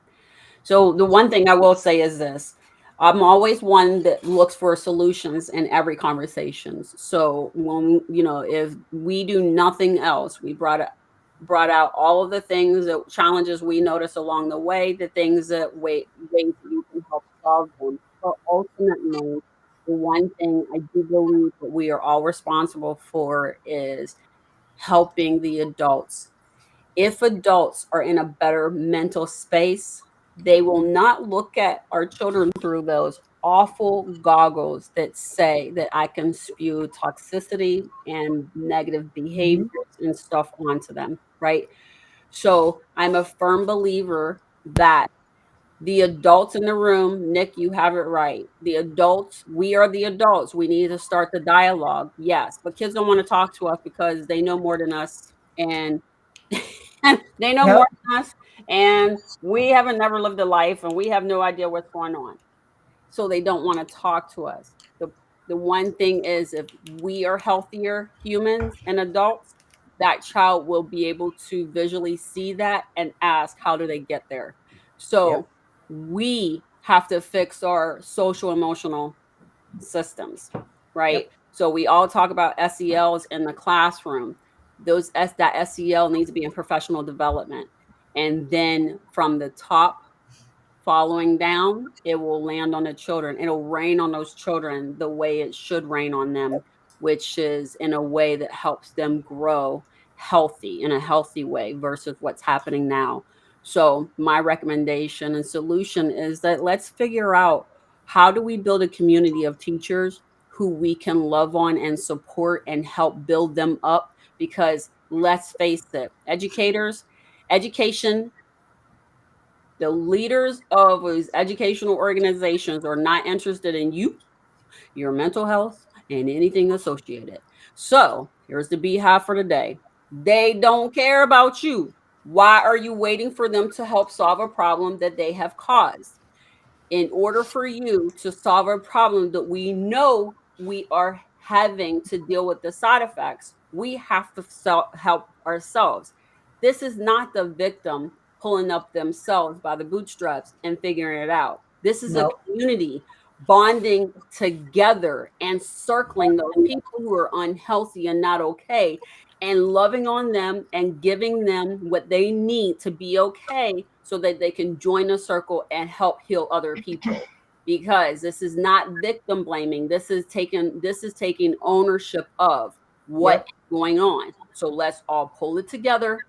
So the one thing I will say is this. I'm always one that looks for solutions in every conversations. So when if we do nothing else, we brought out all of the things that challenges we notice along the way, the things that ways that you can help solve them. But ultimately, the one thing I do believe that we are all responsible for is helping the adults. If adults are in a better mental space, they will not look at our children through those awful goggles that say that I can spew toxicity and negative behaviors and stuff onto them, right? So I'm a firm believer that the adults in the room, Nick, you have it right. The adults, we are the adults. We need to start the dialogue. Yes, but kids don't want to talk to us because they know more than us and they know Yep. more than us and we haven't never lived a life and we have no idea what's going on. so they don't want to talk to us. The one thing is, if we are healthier humans and adults, that child will be able to visually see that and ask, how do they get there? So we have to fix our social emotional systems, right? So we all talk about SELs in the classroom. That SEL needs to be in professional development. And then from the top following down, it will land on the children. It'll rain on those children the way it should rain on them, which is in a way that helps them grow healthy, in a healthy way, versus what's happening now. So my recommendation and solution is that let's figure out, how do we build a community of teachers who we can love on and support and help build them up? Because let's face it, education, the leaders of these educational organizations are not interested in you, your mental health, and anything associated. So here's the beehive for today. They don't care about you. Why are you waiting for them to help solve a problem that they have caused? In order for you to solve a problem that we know we are having to deal with the side effects, we have to help ourselves. This is not the victim pulling up themselves by the bootstraps and figuring it out. This is a community bonding together and circling those people who are unhealthy and not okay, and loving on them and giving them what they need to be okay, so that they can join a circle and help heal other people. Because this is not victim blaming. This is taking ownership of what's going on. So let's all pull it together.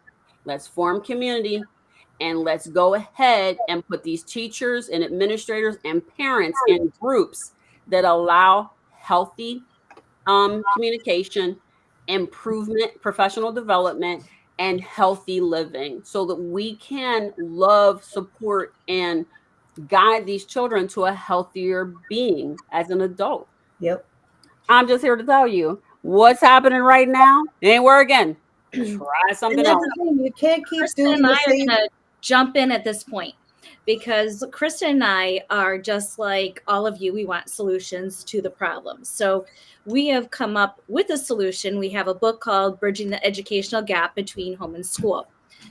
Let's form community, and let's go ahead and put these teachers and administrators and parents in groups that allow healthy communication, improvement, professional development, and healthy living, so that we can love, support, and guide these children to a healthier being as an adult. I'm just here to tell you what's happening right now. It ain't working. Try something else. You can't keep Kristin doing and the I same. are going to jump in at this point, because Kristin and I are just like all of you. We want solutions to the problems. So we have come up with a solution. We have a book called Bridging the Educational Gap Between Home and School.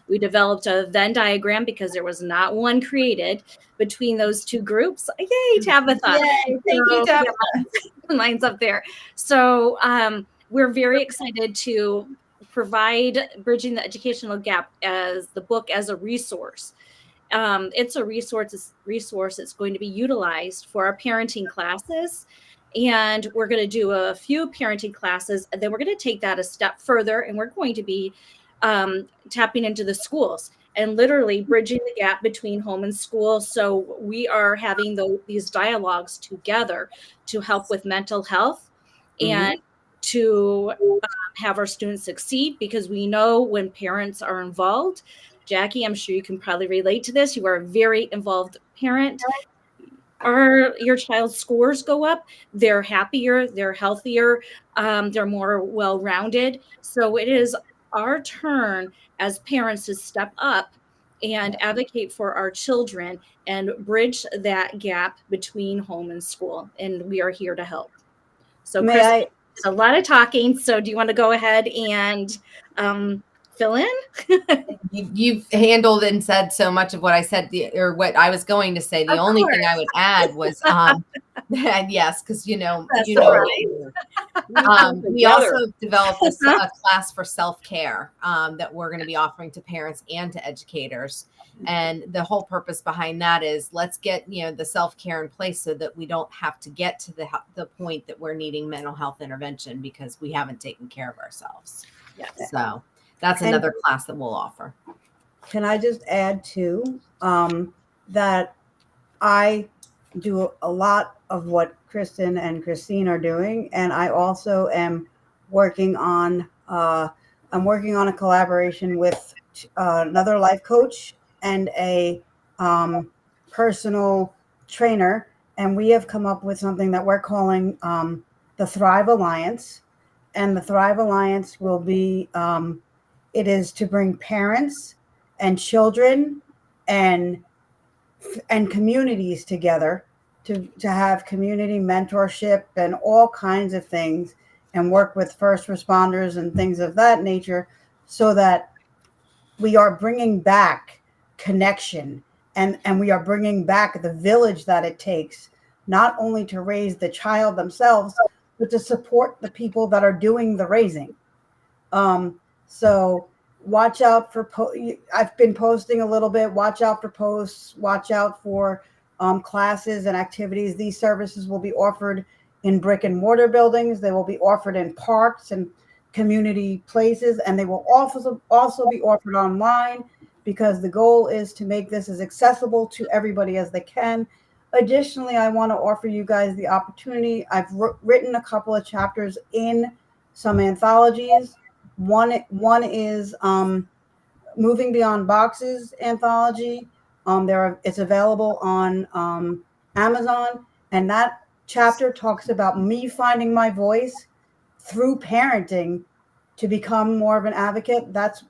We developed a Venn diagram because there was not one created between those two groups. Yay, Tabatha. Yay, thank you, Tabatha. Mine's up there. So we're very excited to provide Bridging the Educational Gap as the book as a resource. It's a resource. It's going to be utilized for our parenting classes. And we're going to do a few parenting classes, and then we're going to take that a step further, and we're going to be tapping into the schools and literally bridging the gap between home and school. So we are having these dialogues together to help with mental health and to have our students succeed, because we know when parents are involved, Jackie, I'm sure you can probably relate to this. You are a very involved parent. Your child's scores go up, they're happier, they're healthier, they're more well-rounded. So it is our turn as parents to step up and advocate for our children and bridge that gap between home and school. And we are here to help. So Chris, a lot of talking. So do you want to go ahead and fill in? You've handled and said so much of what I said, or what I was going to say. The only thing I would add was, yes, because we also developed a class for self-care that we're going to be offering to parents and to educators. And the whole purpose behind that is, let's get the self-care in place so that we don't have to get to the point that we're needing mental health intervention because we haven't taken care of ourselves. So that's another class that we'll offer. Can I just add too, that I do a lot of what Kristin and Christine are doing, and I also am working on a collaboration with another life coach and a personal trainer, and we have come up with something that we're calling the Thrive Alliance. And the Thrive Alliance will be it is to bring parents and children and communities together to have community mentorship and all kinds of things, and work with first responders and things of that nature, so that we are bringing back connection, and we are bringing back the village that it takes, not only to raise the child themselves, but to support the people that are doing the raising. So watch out for, I've been posting a little bit, watch out for posts, watch out for classes and activities. These services will be offered in brick and mortar buildings. They will be offered in parks and community places, and they will also be offered online, because the goal is to make this as accessible to everybody as they can. Additionally, I want to offer you guys the opportunity. I've written a couple of chapters in some anthologies. One is Moving Beyond Boxes anthology. It's available on Amazon, and that chapter talks about me finding my voice through parenting to become more of an advocate. That's,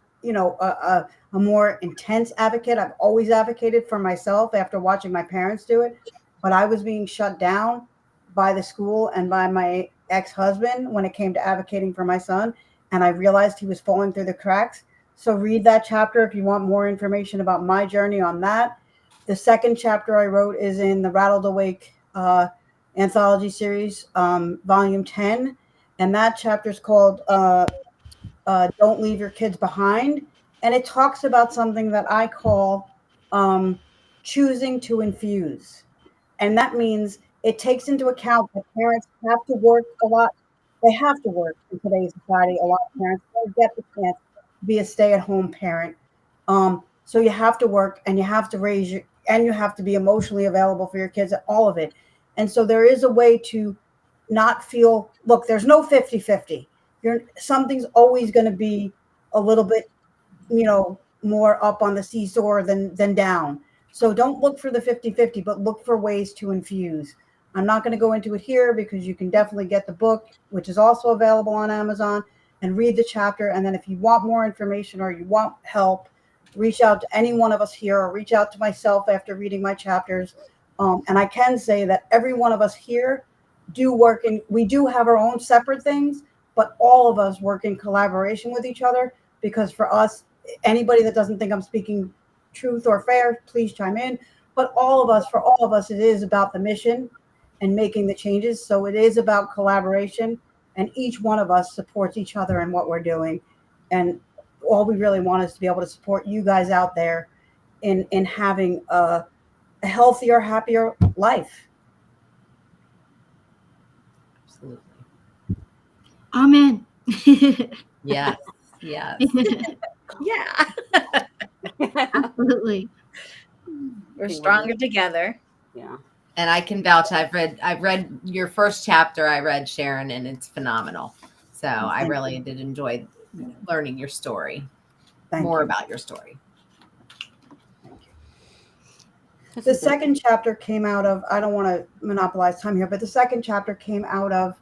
a more intense advocate. I've always advocated for myself after watching my parents do it, but I was being shut down by the school and by my ex-husband when it came to advocating for my son, and I realized he was falling through the cracks. So read that chapter if you want more information about my journey on that. The second chapter I wrote is in the Rattled Awake anthology series, volume 10, and that chapter is called Don't Leave Your Kids Behind. And it talks about something that I call choosing to infuse. And that means it takes into account that parents have to work a lot. They have to work in today's society. A lot of parents don't get the chance to be a stay-at-home parent. So you have to work, and you have to and you have to be emotionally available for your kids, all of it. And so there is a way to not feel, look, there's no 50-50. Something's always going to be a little bit, more up on the seesaw than down. So don't look for the 50-50, but look for ways to infuse. I'm not going to go into it here, because you can definitely get the book, which is also available on Amazon, and read the chapter. And then if you want more information or you want help, reach out to any one of us here, or reach out to myself after reading my chapters. And I can say that every one of us here we do have our own separate things, but all of us work in collaboration with each other, because for us, anybody that doesn't think I'm speaking truth or fair, please chime in. But for all of us, it is about the mission and making the changes. So it is about collaboration, and each one of us supports each other in what we're doing. And all we really want is to be able to support you guys out there in having a healthier, happier life. Absolutely. Amen. Yes. Yes. Yeah. Absolutely. We're stronger together. Yeah. And I can vouch. I've read your first chapter. I read, Sharon, and it's phenomenal. So I really did enjoy learning your story, more about your story. The second chapter came out of, I don't want to monopolize time here, but the second chapter came out of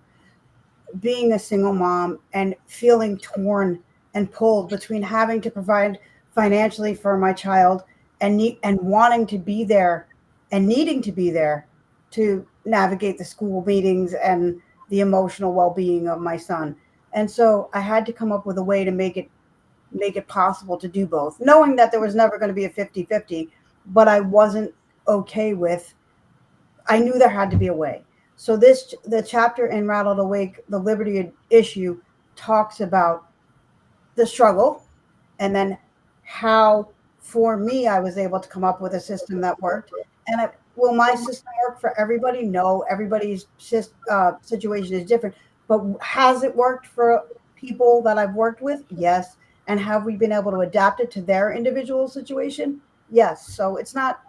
being a single mom and feeling torn and pulled between having to provide financially for my child and wanting to be there and needing to be there to navigate the school meetings and the emotional well-being of my son. And so I had to come up with a way to make it possible to do both, knowing that there was never going to be a 50-50, but I wasn't okay with, I knew there had to be a way. So the chapter in Rattled Awake, the Liberty issue, talks about the struggle, and then how, for me, I was able to come up with a system that worked. And will my system work for everybody? No, everybody's situation is different. But has it worked for people that I've worked with? Yes. And have we been able to adapt it to their individual situation? Yes. So it's not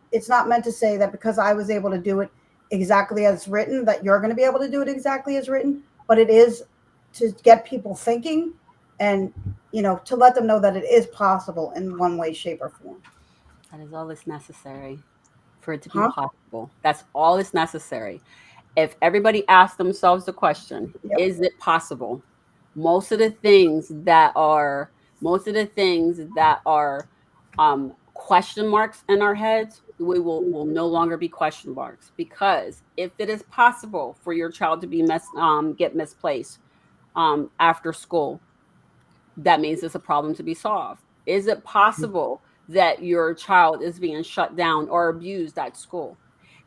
meant to say that because I was able to do it exactly as written, that you're going to be able to do it exactly as written, but it is to get people thinking and, to let them know that it is possible in one way, shape, or form. That is all that's necessary for it to be possible. That's all that's necessary. If everybody asks themselves the question, is it possible? Most of the things that are question marks in our heads, we will no longer be question marks, because if it is possible for your child to be get misplaced after school, that means it's a problem to be solved. Is it possible that your child is being shut down or abused at school?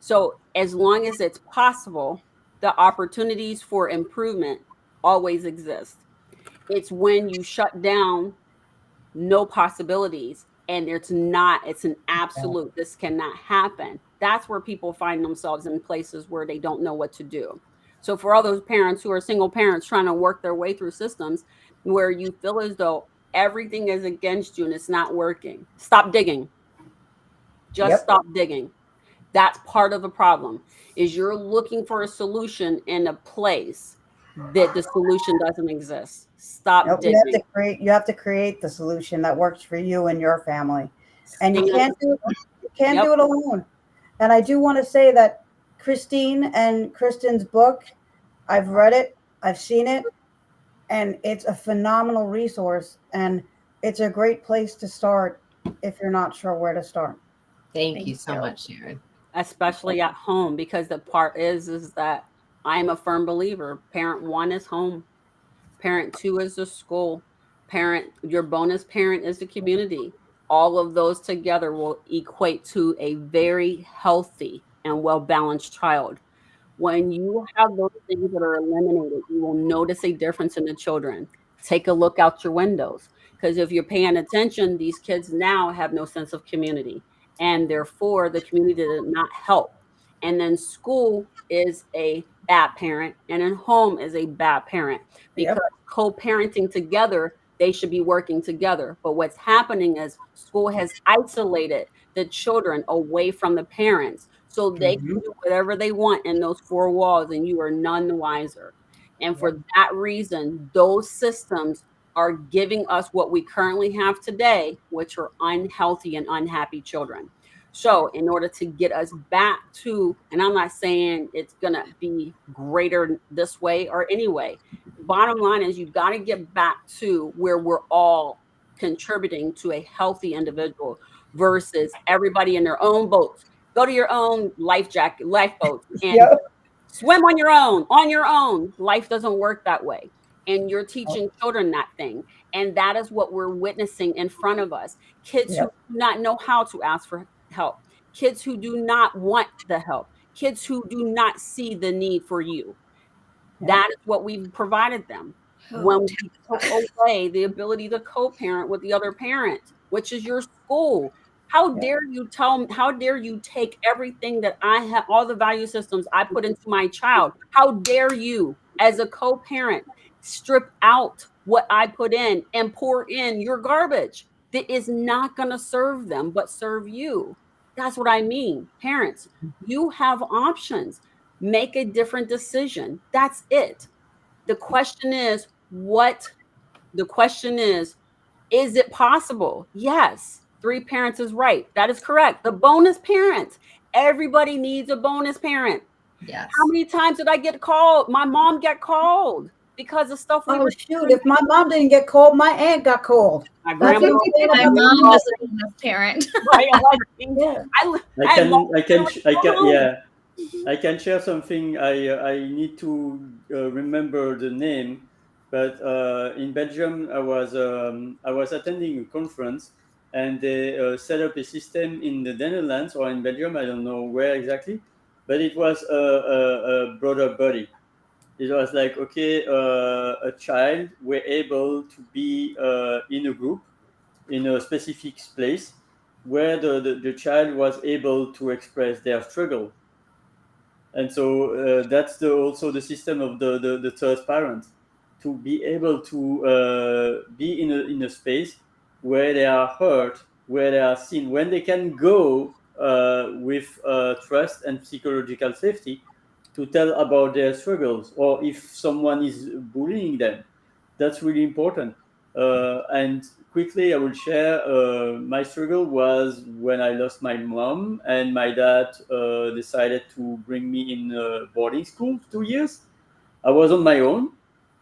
So as long as it's possible, the opportunities for improvement always exist. It's when you shut down no possibilities and it's an absolute, this cannot happen, that's where people find themselves in places where they don't know what to do. So for all those parents who are single parents trying to work their way through systems where you feel as though everything is against you and it's not working, stop digging. Just stop digging. That's part of the problem, is you're looking for a solution in a place that the solution doesn't exist. Stop digging. You have to create the solution that works for you and your family. And you can't do it alone. And I do want to say that Christine and Kristin's book, I've read it, I've seen it, and it's a phenomenal resource, and it's a great place to start if you're not sure where to start. Thank you so much, Sharon. Especially at home, because the part is that I'm a firm believer. Parent 1 is home. Parent 2 is the school. Your bonus parent is the community. All of those together will equate to a very healthy and well-balanced child. When you have those things that are eliminated, you will notice a difference in the children. Take a look out your windows, because if you're paying attention, these kids now have no sense of community, and therefore the community did not help. And then school is a bad parent, and then home is a bad parent, because co-parenting together, they should be working together. But what's happening is school has isolated the children away from the parents, so they can do whatever they want in those 4 walls, and you are none the wiser. And for that reason, those systems are giving us what we currently have today, which are unhealthy and unhappy children. So in order to get us back to, and I'm not saying it's going to be greater this way or anyway, bottom line is you got to get back to where we're all contributing to a healthy individual versus everybody in their own boats. Go to your own lifeboats and swim on your own, Life doesn't work that way. And you're teaching children that thing. And that is what we're witnessing in front of us. Kids who do not know how to ask for help. Kids who do not want the help. Kids who do not see the need for you. That is what we've provided them. When we took away the ability to co-parent with the other parent, which is your school. How dare you take everything that I have, all the value systems I put into my child? How dare you, as a co-parent, strip out what I put in and pour in your garbage that is not going to serve them, but serve you? That's what I mean. Parents, you have options. Make a different decision. That's it. The question is, is it possible? Yes. 3 parents is right. That is correct. The bonus parent. Everybody needs a bonus parent. Yes. How many times did I get called? My mom got called because of stuff we were shoot. If my mom didn't get called, my aunt got called. My mom was a bonus parent. Right. I can share something. I need to remember the name, but in Belgium, I was attending a conference, and they set up a system in the Netherlands or in Belgium. I don't know where exactly, but it was a brother buddy. It was like, okay, a child were able to be in a group in a specific place where the child was able to express their struggle. And so that's also the system of the third parent, to be able to be in a space where they are heard, where they are seen, when they can go with trust and psychological safety to tell about their struggles, or if someone is bullying them. That's really important. And quickly, I will share my struggle was when I lost my mom, and my dad decided to bring me in boarding school 2 years. I was on my own,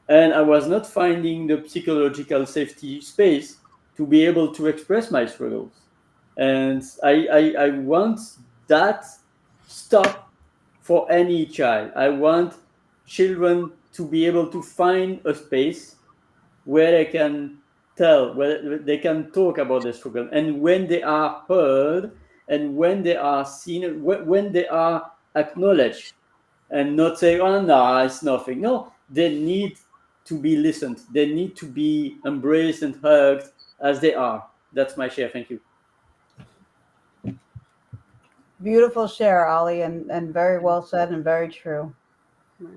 and I was not finding the psychological safety space to be able to express my struggles. And I want that stop for any child. I want children to be able to find a space where they can tell, where they can talk about the struggle, and when they are heard, and when they are seen, when they are acknowledged, and not say, "Oh no, it's nothing." No, they need to be listened. They need to be embraced and hugged as they are. That's my share. Thank you. Beautiful share, Ollie, and very well said and very true.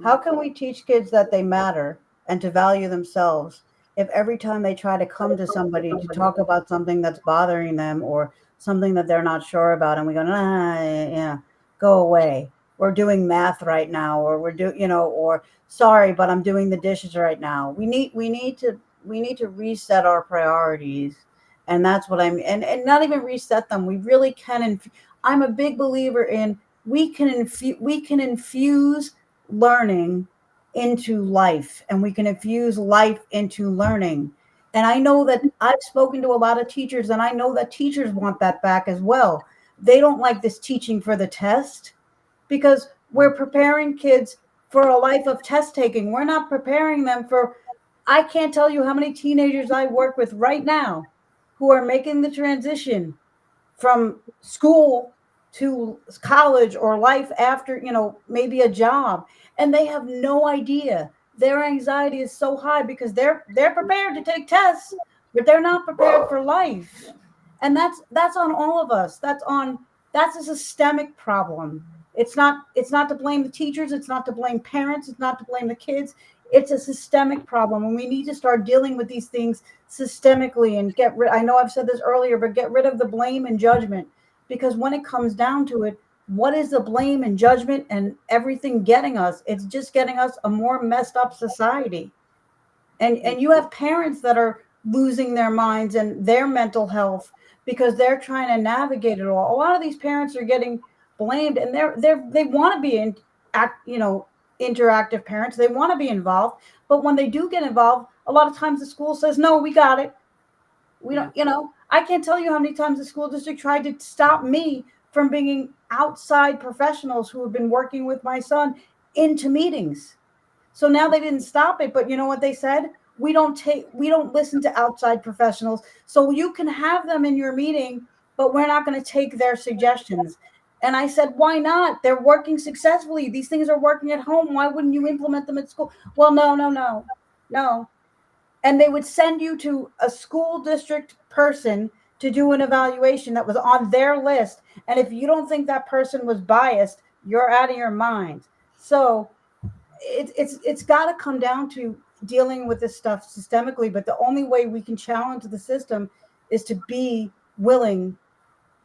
How can we teach kids that they matter and to value themselves if every time they try to come to somebody to talk about something that's bothering them or something that they're not sure about, and we go, nah, yeah, go away. We're doing math right now, or we're doing, or sorry, but I'm doing the dishes right now. We need to reset our priorities, and that's what I'm, and not even reset them. We really can. I'm a big believer in we can infuse learning into life, and we can infuse life into learning. And I know that I've spoken to a lot of teachers, and I know that teachers want that back as well. They don't like this teaching for the test, because we're preparing kids for a life of test taking. We're not preparing them for, I can't tell you how many teenagers I work with right now who are making the transition from school to college or life after, maybe a job, and they have no idea. Their anxiety is so high because they're prepared to take tests, but they're not prepared for life. And that's on all of us. That's a systemic problem. It's not to blame the teachers, it's not to blame parents, it's not to blame the kids. It's a systemic problem, and we need to start dealing with these things systemically and get rid. I know I've said this earlier, but get rid of the blame and judgment, because when it comes down to it, what is the blame and judgment and everything getting us? It's just getting us a more messed up society. And you have parents that are losing their minds and their mental health because they're trying to navigate it all. A lot of these parents are getting blamed, and they want to be interactive parents. They want to be involved, but when they do get involved, a lot of times the school says, "No, we got it. We don't." I can't tell you how many times the school district tried to stop me from bringing outside professionals who have been working with my son into meetings. So now they didn't stop it, but you know what they said? We don't listen to outside professionals. So you can have them in your meeting, but we're not going to take their suggestions. And I said, why not? They're working successfully. These things are working at home. Why wouldn't you implement them at school? Well, no, no, no, no. And they would send you to a school district person to do an evaluation that was on their list. And if you don't think that person was biased, you're out of your mind. So it's got to come down to dealing with this stuff systemically. But the only way we can challenge the system is to be willing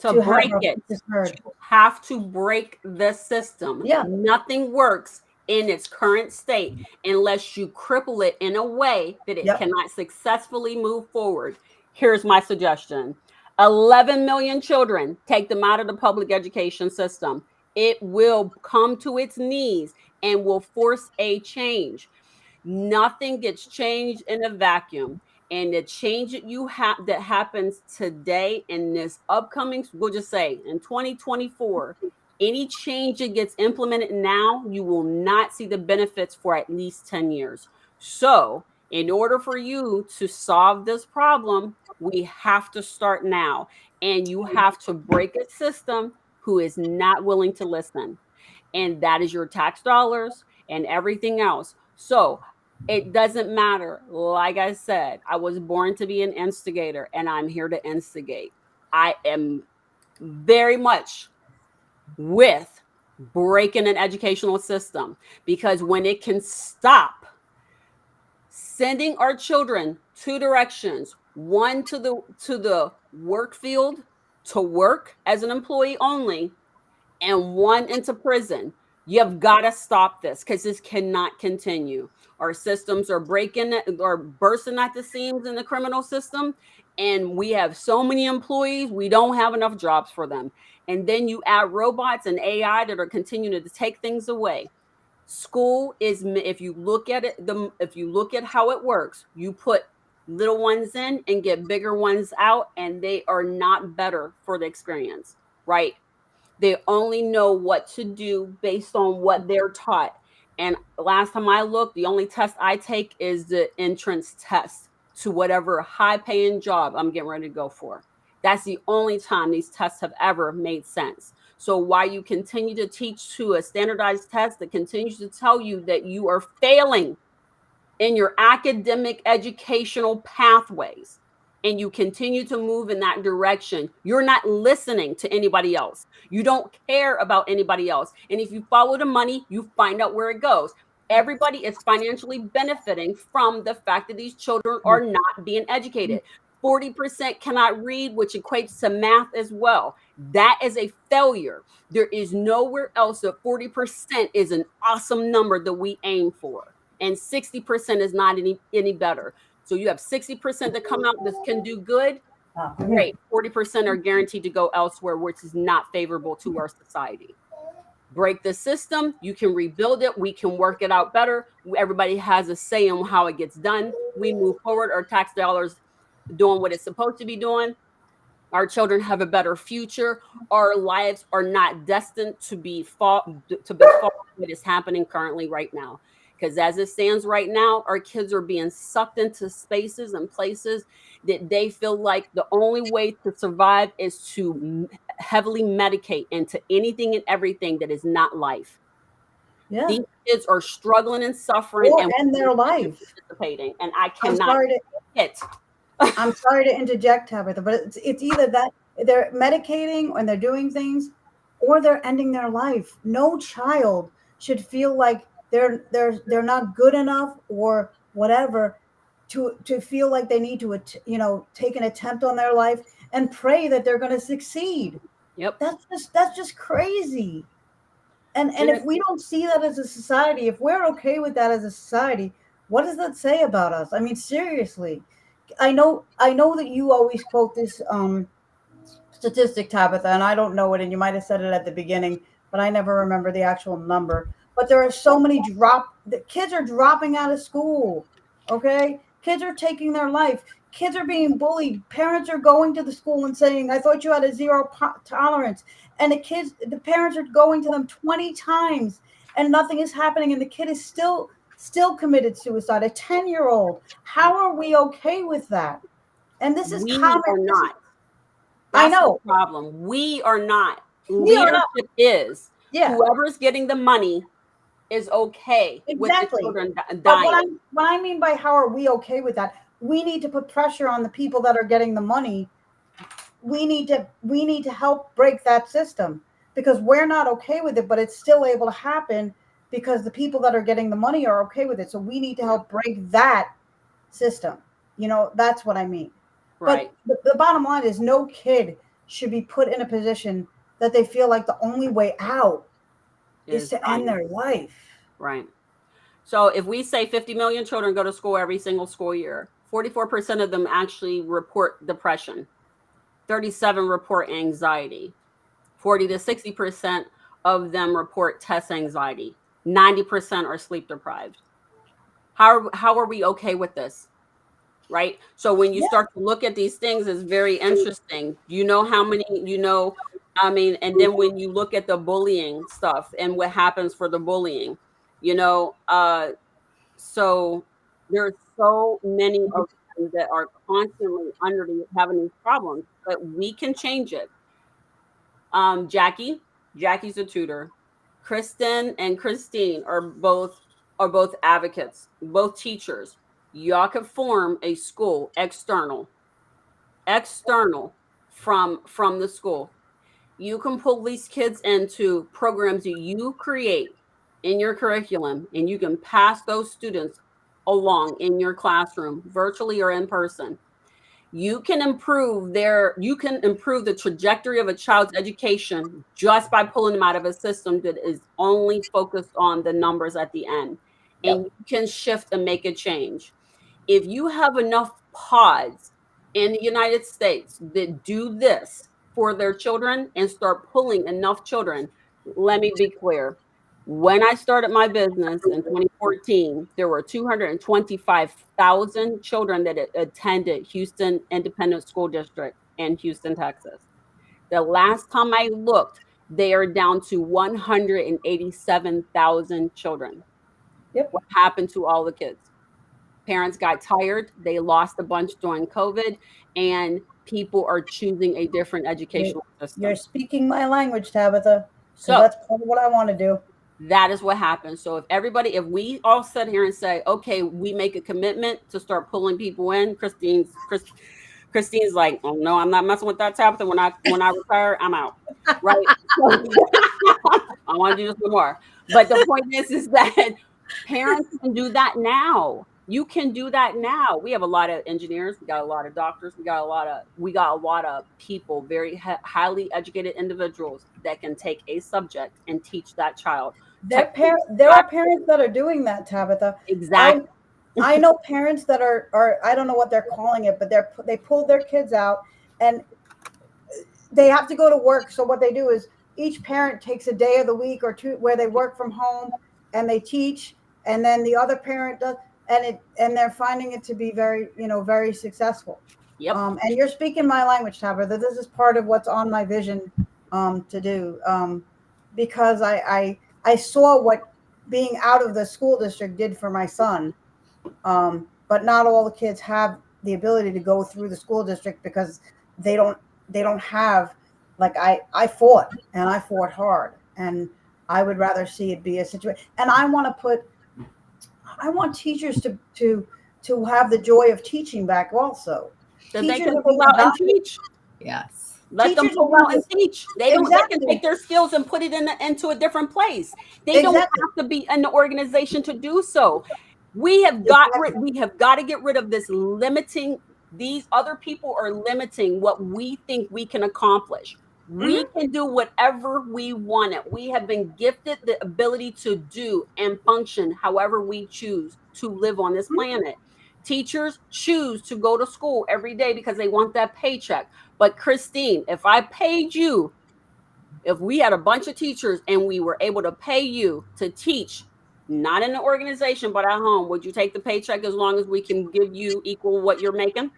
to have break our it. voices heard. You have to break the system. Yeah. Nothing works in its current state unless you cripple it in a way that it Yep. cannot successfully move forward. Here's my suggestion. 11 million children, take them out of the public education system. It will come to its knees and will force a change. Nothing gets changed in a vacuum. And the change that you have that happens today in this upcoming, we'll just say in 2024, any change that gets implemented now, you will not see the benefits for at least 10 years. So, in order for you to solve this problem, we have to start now. And you have to break a system who is not willing to listen. And that is your tax dollars and everything else. So, it doesn't matter. Like I said, I was born to be an instigator, and I'm here to instigate. I am very much with breaking an educational system, because when it can stop sending our children two directions, one to the work field to work as an employee only, and one into prison. You've got to stop this, because this cannot continue. Our systems are breaking or bursting at the seams in the criminal system. And we have so many employees, we don't have enough jobs for them. And then you add robots and AI that are continuing to take things away. School is, if you look at it, if you look at how it works, you put little ones in and get bigger ones out, and they are not better for the experience, right? They only know what to do based on what they're taught. And last time I looked, the only test I take is the entrance test to whatever high paying job I'm getting ready to go for. That's the only time these tests have ever made sense. So while you continue to teach to a standardized test that continues to tell you that you are failing in your academic educational pathways, and you continue to move in that direction, you're not listening to anybody else. You don't care about anybody else. And if you follow the money, you find out where it goes. Everybody is financially benefiting from the fact that these children are not being educated. 40% cannot read, which equates to math as well. That is a failure. There is nowhere else that 40% is an awesome number that we aim for. And 60% is not any better. So you have 60% that come out that can do good. Great. 40% are guaranteed to go elsewhere, which is not favorable to our society. Break the system. You can rebuild it. We can work it out better. Everybody has a say in how it gets done. We move forward. Our tax dollars doing what it's supposed to be doing. Our children have a better future. Our lives are not destined to be fought what is happening currently right now. Because as it stands right now, our kids are being sucked into spaces and places that they feel like the only way to survive is to heavily medicate into anything and everything that is not life. Yeah. These kids are struggling and suffering Or and end their life. Participating, and I cannot hit. I'm sorry to interject, Tabitha, but it's either that they're medicating and they're doing things, or they're ending their life. No child should feel like they're not good enough or whatever to feel like they need to take an attempt on their life and pray that they're going to succeed. Yep. That's just crazy. And if we don't see that as a society, if we're okay with that as a society, what does that say about us? I mean, seriously. I know that you always quote this statistic, Tabitha, and I don't know it, and you might have said it at the beginning, but I never remember the actual number. But there are so many the kids are dropping out of school. Okay, kids are taking their life. Kids are being bullied. Parents are going to the school and saying, "I thought you had a zero tolerance," and the parents are going to them 20 times, and nothing is happening, and the kid is still committed suicide. A 10-year-old. How are we okay with that? And this is common. We are not. I know. The problem. We are not. Leadership is. Yeah. Whoever's getting the money is okay with the children dying. But what I mean by how are we okay with that? We need to put pressure on the people that are getting the money. We need to help break that system, because we're not okay with it, but it's still able to happen because the people that are getting the money are okay with it. So we need to help break that system. That's what I mean. Right. But the bottom line is no kid should be put in a position that they feel like the only way out is to end their life. Right. So if we say 50 million children go to school every single school year, 44% of them actually report depression. 37 report anxiety. 40 to 60% of them report test anxiety. 90% are sleep deprived. How are we okay with this? Right? So when you start to look at these things, it's very interesting. You know how many, and then when you look at the bullying stuff and what happens for the bullying, so there's so many of them that are constantly having these problems, but we can change it. Jackie's a tutor. Kristin and Christine are both advocates, both teachers. Y'all could form a school external from the school. You can pull these kids into programs that you create in your curriculum, and you can pass those students along in your classroom, virtually or in person. You can improve the trajectory of a child's education just by pulling them out of a system that is only focused on the numbers at the end. And you can shift and make a change. If you have enough pods in the United States that do this for their children and start pulling enough children, let me be clear, When I started my business in 2014, there were 225,000 children that attended Houston Independent School District in Houston, Texas. The last time I looked, they are down to 187,000 children. Yep. What happened to all the kids? Parents got tired. They lost a bunch during COVID, and people are choosing a different educational system. You're speaking my language, Tabatha. So that's part of what I want to do. That is what happens. So if we all sit here and say, okay, we make a commitment to start pulling people in, Kristine's like, oh no, I'm not messing with that Tabatha. When I retire, I'm out. Right? I want to do this no more. But the point is that parents can do that now. You can do that now. We have a lot of engineers, we got a lot of doctors, we got a lot of people, very highly educated individuals that can take a subject and teach that child. There are parents that are doing that, Tabatha. Exactly. I know parents that are I don't know what they're calling it, but they pull their kids out and they have to go to work. So what they do is each parent takes a day of the week or two where they work from home and they teach, and then the other parent does, and they're finding it to be very, very successful. Yep. And you're speaking my language, Tabatha. This is part of what's on my vision to do, because I saw what being out of the school district did for my son. But not all the kids have the ability to go through the school district because they don't have, like I fought hard, and I would rather see it be a situation. And I want teachers to have the joy of teaching back also. That they can pull out and teach. Yes. Let them pull out and teach. They can take their skills and put it into a different place. They don't have to be in the organization to do so. We have got to get rid of this limiting. These other people are limiting what we think we can accomplish. We can do whatever we want it. We have been gifted the ability to do and function however we choose to live on this planet. Teachers choose to go to school every day because they want that paycheck. But Kristine, if I paid you, if we had a bunch of teachers and we were able to pay you to teach, not in the organization, but at home, would you take the paycheck as long as we can give you equal what you're making?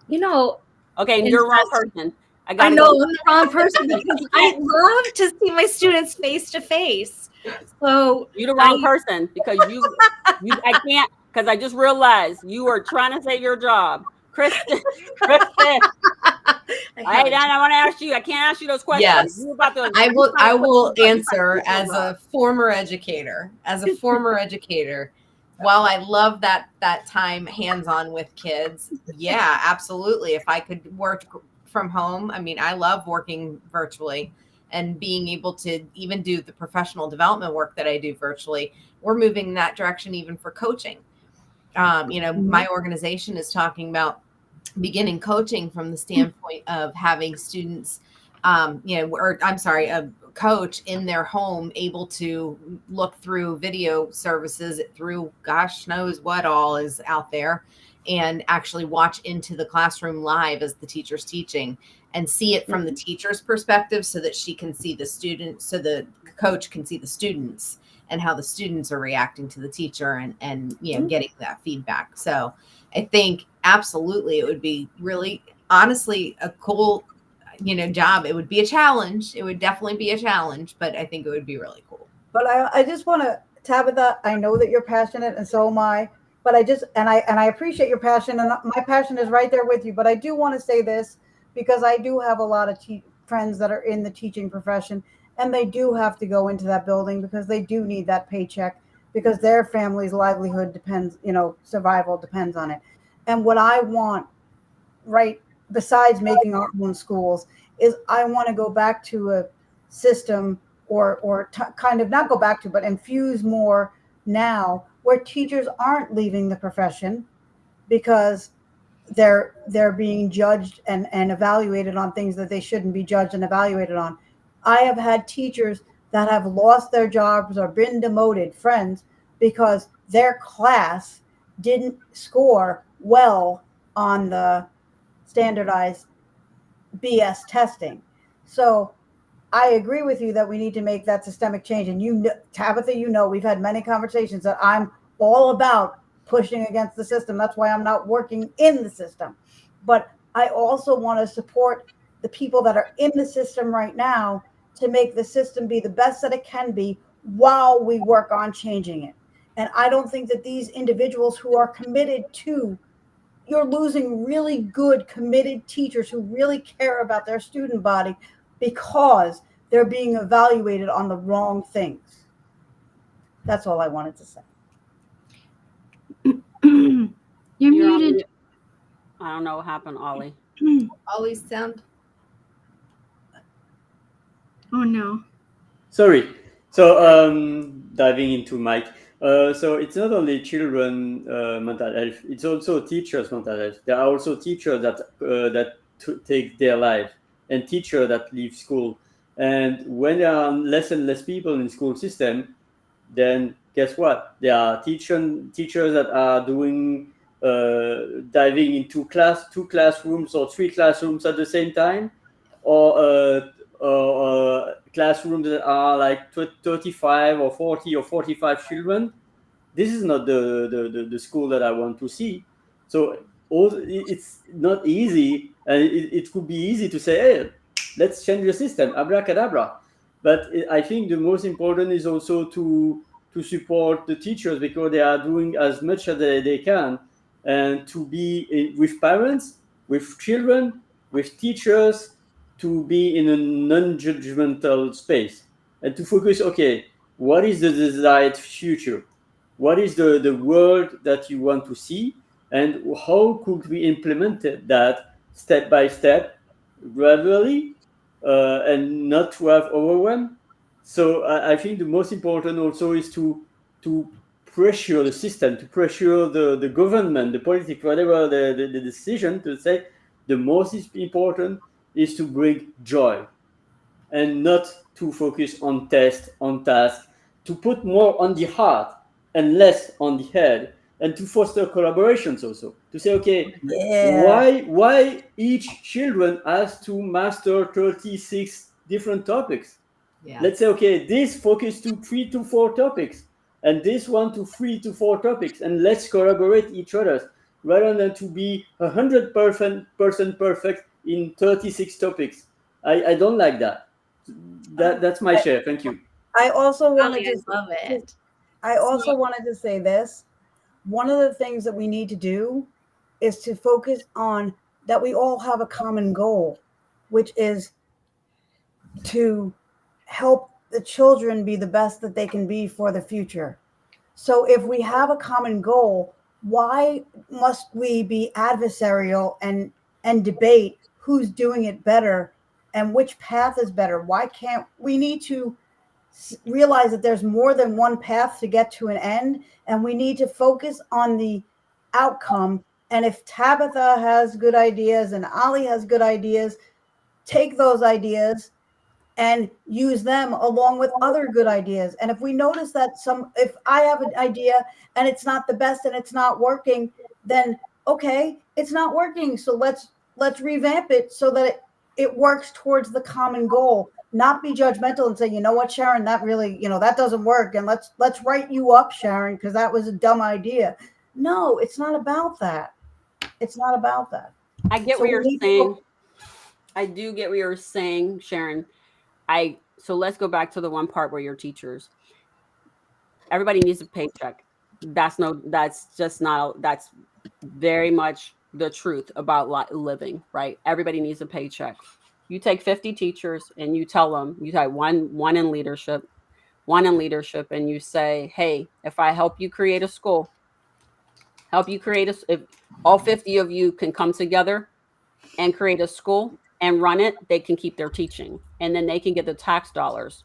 Okay, you're the wrong person. I know I'm the wrong person because I love to see my students face to face. So you're the wrong person because I can't, because I just realized you are trying to save your job. Kristen, I want to ask you. I can't ask you those questions. Yes, I will answer as a former educator. While I love that time hands-on with kids, yeah, absolutely. If I could work from home, I mean, I love working virtually and being able to even do the professional development work that I do virtually. We're moving in that direction even for coaching. My organization is talking about beginning coaching from the standpoint of having students, a coach in their home able to look through video services through gosh knows what all is out there and actually watch into the classroom live as the teacher's teaching and see it from the teacher's perspective so that she can see the students, so the coach can see the students and how the students are reacting to the teacher and getting that feedback. So I think absolutely it would be really honestly a cool job. It would be a challenge. It would definitely be a challenge, but I think it would be really cool. But I just want to, Tabatha, I know that you're passionate and so am I, but I appreciate your passion and my passion is right there with you. But I do want to say this because I do have a lot of friends that are in the teaching profession and they do have to go into that building because they do need that paycheck because their family's livelihood depends, survival depends on it. And what I want, right, besides making our own schools, is I want to go back to a system or kind of not go back to, but infuse more now where teachers aren't leaving the profession because they're being judged and evaluated on things that they shouldn't be judged and evaluated on. I have had teachers that have lost their jobs or been demoted, friends, because their class didn't score well on the standardized BS testing. So I agree with you that we need to make that systemic change. And Tabatha, we've had many conversations that I'm all about pushing against the system. That's why I'm not working in the system. But I also want to support the people that are in the system right now to make the system be the best that it can be while we work on changing it. And I don't think that these individuals who are committed to, you're losing really good, committed teachers who really care about their student body because they're being evaluated on the wrong things. That's all I wanted to say. You're You're muted. I don't know what happened, Ollie. Always sound. Oh no. Sorry. So diving into Mike. So it's not only children mental health; it's also teachers' mental health. There are also teachers that take their life, and teachers that leave school. And when there are less and less people in school system, then guess what? There are teachers that are doing diving into two classrooms or three classrooms at the same time, or classrooms that are like 35 or 40 or 45 children. This is not the school that I want to see. So it's not easy, and it could be easy to say, hey, let's change the system, abracadabra. But I think the most important is also to support the teachers, because they are doing as much as they can, and to be with parents, with children, with teachers, to be in a non-judgmental space, and to focus, okay, what is the desired future? What is the world that you want to see? And how could we implement that step by step, gradually, and not to have overwhelm? So I think the most important also is to pressure the system, to pressure the government, the politics, whatever the decision, to say the most important is to bring joy, and not to focus on test, on task, to put more on the heart and less on the head, and to foster collaborations also. To say, okay, Yeah. why each children has to master 36 different topics? Yeah. Let's say, okay, this focus to 3 to 4 topics, and this one to 3 to 4 topics, and let's collaborate each other, rather than to be 100% perfect in 36 topics. I don't like that. That's my share. Thank you. I also wanted Ollie, to I love it. I also wanted to say this. One of the things that we need to do is to focus on that we all have a common goal, which is to help the children be the best that they can be for the future. So if we have a common goal, why must we be adversarial and debate who's doing it better and which path is better? Why can't we need to realize that there's more than one path to get to an end, and we need to focus on the outcome. And if Tabatha has good ideas and Ollie has good ideas, take those ideas and use them along with other good ideas. And if we notice that if I have an idea and it's not the best and it's not working, then okay, it's not working. So let's revamp it so that it works towards the common goal. Not be judgmental and say, you know what, Sharon, that really, that doesn't work. And let's write you up, Sharon, because that was a dumb idea. No, it's not about that. It's not about that. I get So what you're we need to saying. I do get what you're saying, Sharon. So let's go back to the one part where you're teachers. Everybody needs a paycheck. That's very much the truth about living, right? Everybody needs a paycheck. You take 50 teachers and you tell them, you take one in leadership, and you say, hey, if I help you create a school, if all 50 of you can come together and create a school and run it, they can keep their teaching, and then they can get the tax dollars,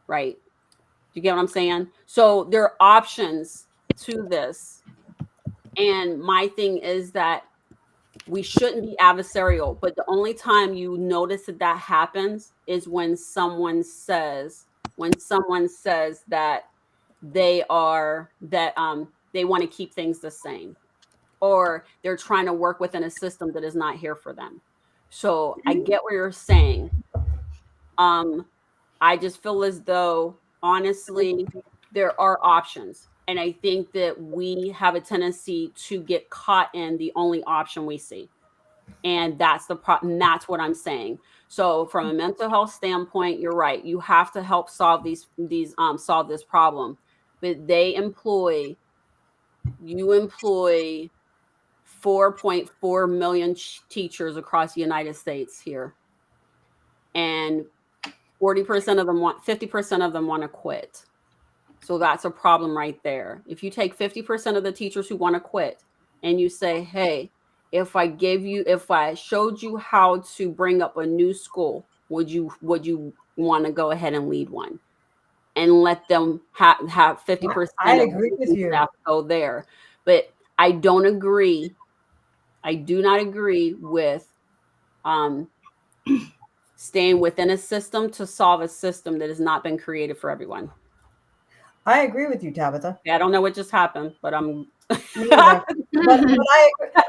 right? Do you get what I'm saying? So there are options to this. And my thing is that we shouldn't be adversarial, but the only time you notice that happens is when someone says that they want to keep things the same, or they're trying to work within a system that is not here for them. So I get what you're saying, I just feel as though, honestly, there are options. And I think that we have a tendency to get caught in the only option we see. And that's the problem. That's what I'm saying. So from a mental health standpoint, you're right. You have to help solve solve this problem. But you employ 4.4 million teachers across the United States here. And 50% of them want to quit. So that's a problem right there. If you take 50% of the teachers who want to quit and you say, hey, if I showed you how to bring up a new school, would you want to go ahead and lead one and let them have 50% I of agree with the you. staff go there? But I do not agree with staying within a system to solve a system that has not been created for everyone. I agree with you, Tabatha. I don't know what just happened, but I'm. Me either. But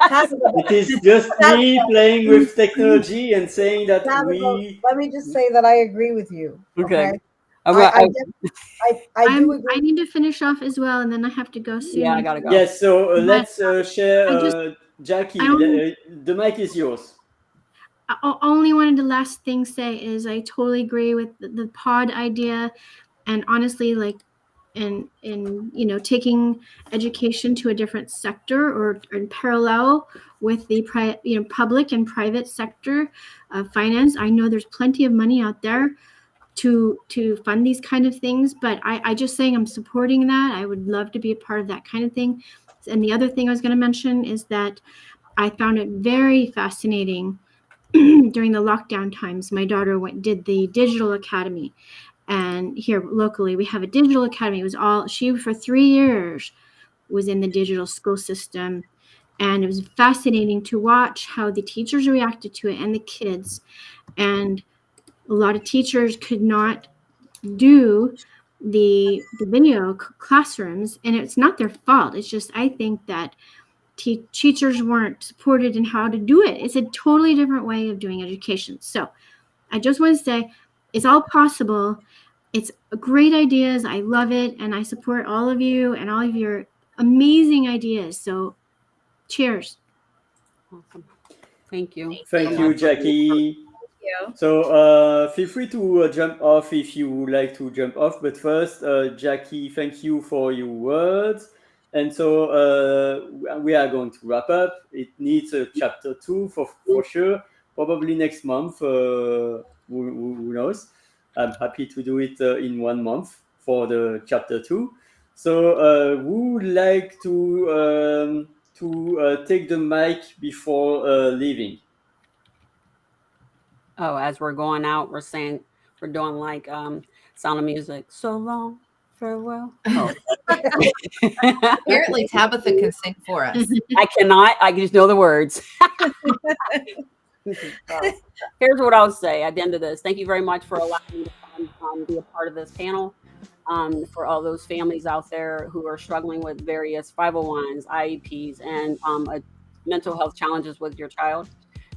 Tabatha, It is just me playing with technology and saying that Tabatha, let me just say that I agree with you. Okay. I do agree. I need to finish off as well, and then I have to go soon. Yeah, I gotta go. Yes, so let's share. I Jackie, don't- the mic is yours. I only wanted to last thing say is I totally agree with the pod idea, and honestly, like in taking education to a different sector or in parallel with the public and private sector of finance. I know there's plenty of money out there to fund these kind of things, but I just saying I'm supporting that. I would love to be a part of that kind of thing. And the other thing I was going to mention is that I found it very fascinating during the lockdown times. My daughter did the digital academy, and here locally we have a digital academy. It was she for 3 years was in the digital school system, and it was fascinating to watch how the teachers reacted to it and the kids. And a lot of teachers could not do the video classrooms, and it's not their fault. It's just I think that teachers weren't supported in how to do it. It's a totally different way of doing education. So I just want to say it's all possible. It's great ideas. I love it, and I support all of you and all of your amazing ideas. So cheers. Awesome. Thank you. Thank you, Jackie. you. So feel free to jump off if you would like to jump off. But first, Jackie, thank you for your words. And so we are going to wrap up. It needs a chapter 2 for sure. Probably next month. Who knows? I'm happy to do it in 1 month for the chapter 2. So who would like to take the mic before leaving? Oh, as we're going out, we're doing like Sound of Music. So long, farewell. Oh. Apparently, Tabatha can sing for us. I cannot. I just know the words. Here's what I'll say at the end of this. Thank you very much for allowing me to be a part of this panel. For all those families out there who are struggling with various 501s, IEPs, and mental health challenges with your child,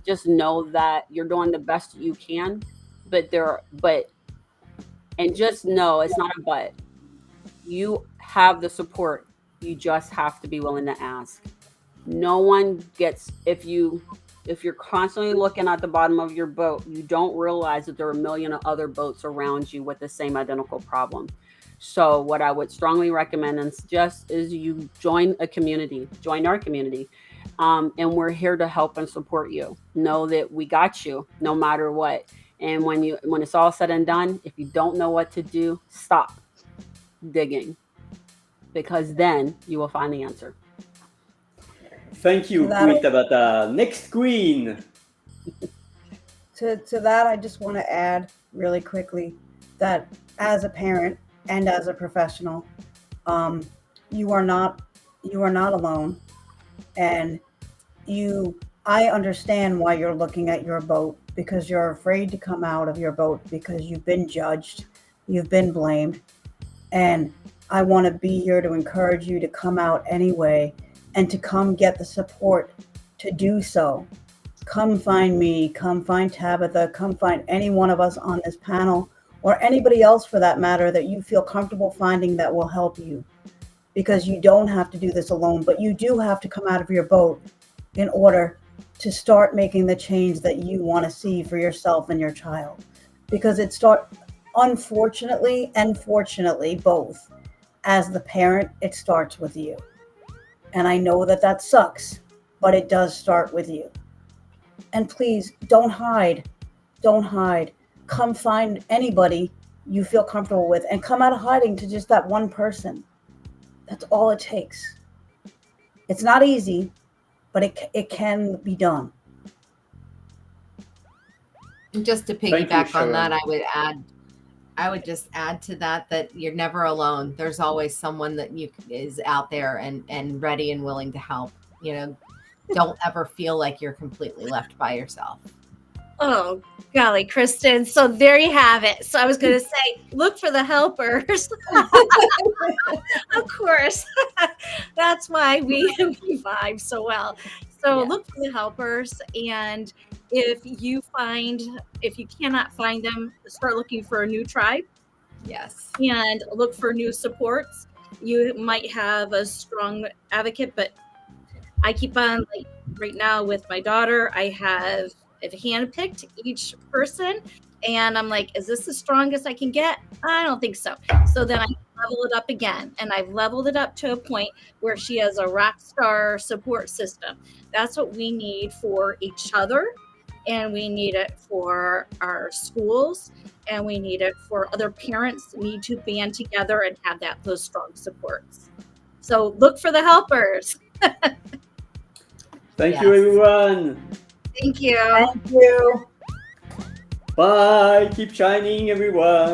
just know that you're doing the best you can. And just know it's not a but. You have the support. You just have to be willing to ask. No one gets, if you're constantly looking at the bottom of your boat, you don't realize that there are a million other boats around you with the same identical problem. So what I would strongly recommend and suggest is you join our community, and we're here to help and support you. Know that we got you no matter what. And when it's all said and done, if you don't know what to do, stop digging, because then you will find the answer. Thank you, Queen Tabatha. Next queen. To that, I just want to add really quickly that as a parent and as a professional, you are not alone, and I understand why you're looking at your boat, because you're afraid to come out of your boat because you've been judged, you've been blamed, and I want to be here to encourage you to come out anyway and to come get the support to do so. come find me, come find Tabitha, come find any one of us on this panel, or anybody else for that matter that you feel comfortable finding that will help you. Because you don't have to do this alone, but you do have to come out of your boat in order to start making the change that you want to see for yourself and your child. Because unfortunately and fortunately, both, as the parent, it starts with you. And I know that sucks, but it does start with you. And please don't hide. Don't hide. Come find anybody you feel comfortable with and come out of hiding to just that one person. That's all it takes. It's not easy, but it can be done. And just to Thank you, piggyback on that, Sharon. I would just add to that you're never alone. There's always someone that is out there and ready and willing to help. You know, don't ever feel like you're completely left by yourself. Oh, golly, Kristin. So there you have it. So I was going to say, look for the helpers. Of course. That's why we vibe so well. So look for the helpers. And if you cannot find them, start looking for a new tribe. Yes. And look for new supports. You might have a strong advocate, but I keep on, like right now with my daughter, I've handpicked each person, and I'm like, is this the strongest I can get? I don't think so. So then I level it up again, and I've leveled it up to a point where she has a rock star support system. That's what we need for each other, and we need it for our schools, and we need it for other parents need to band together and have those strong supports. So look for the helpers. Thank you, everyone. Thank you. Thank you. Bye. Keep shining, everyone.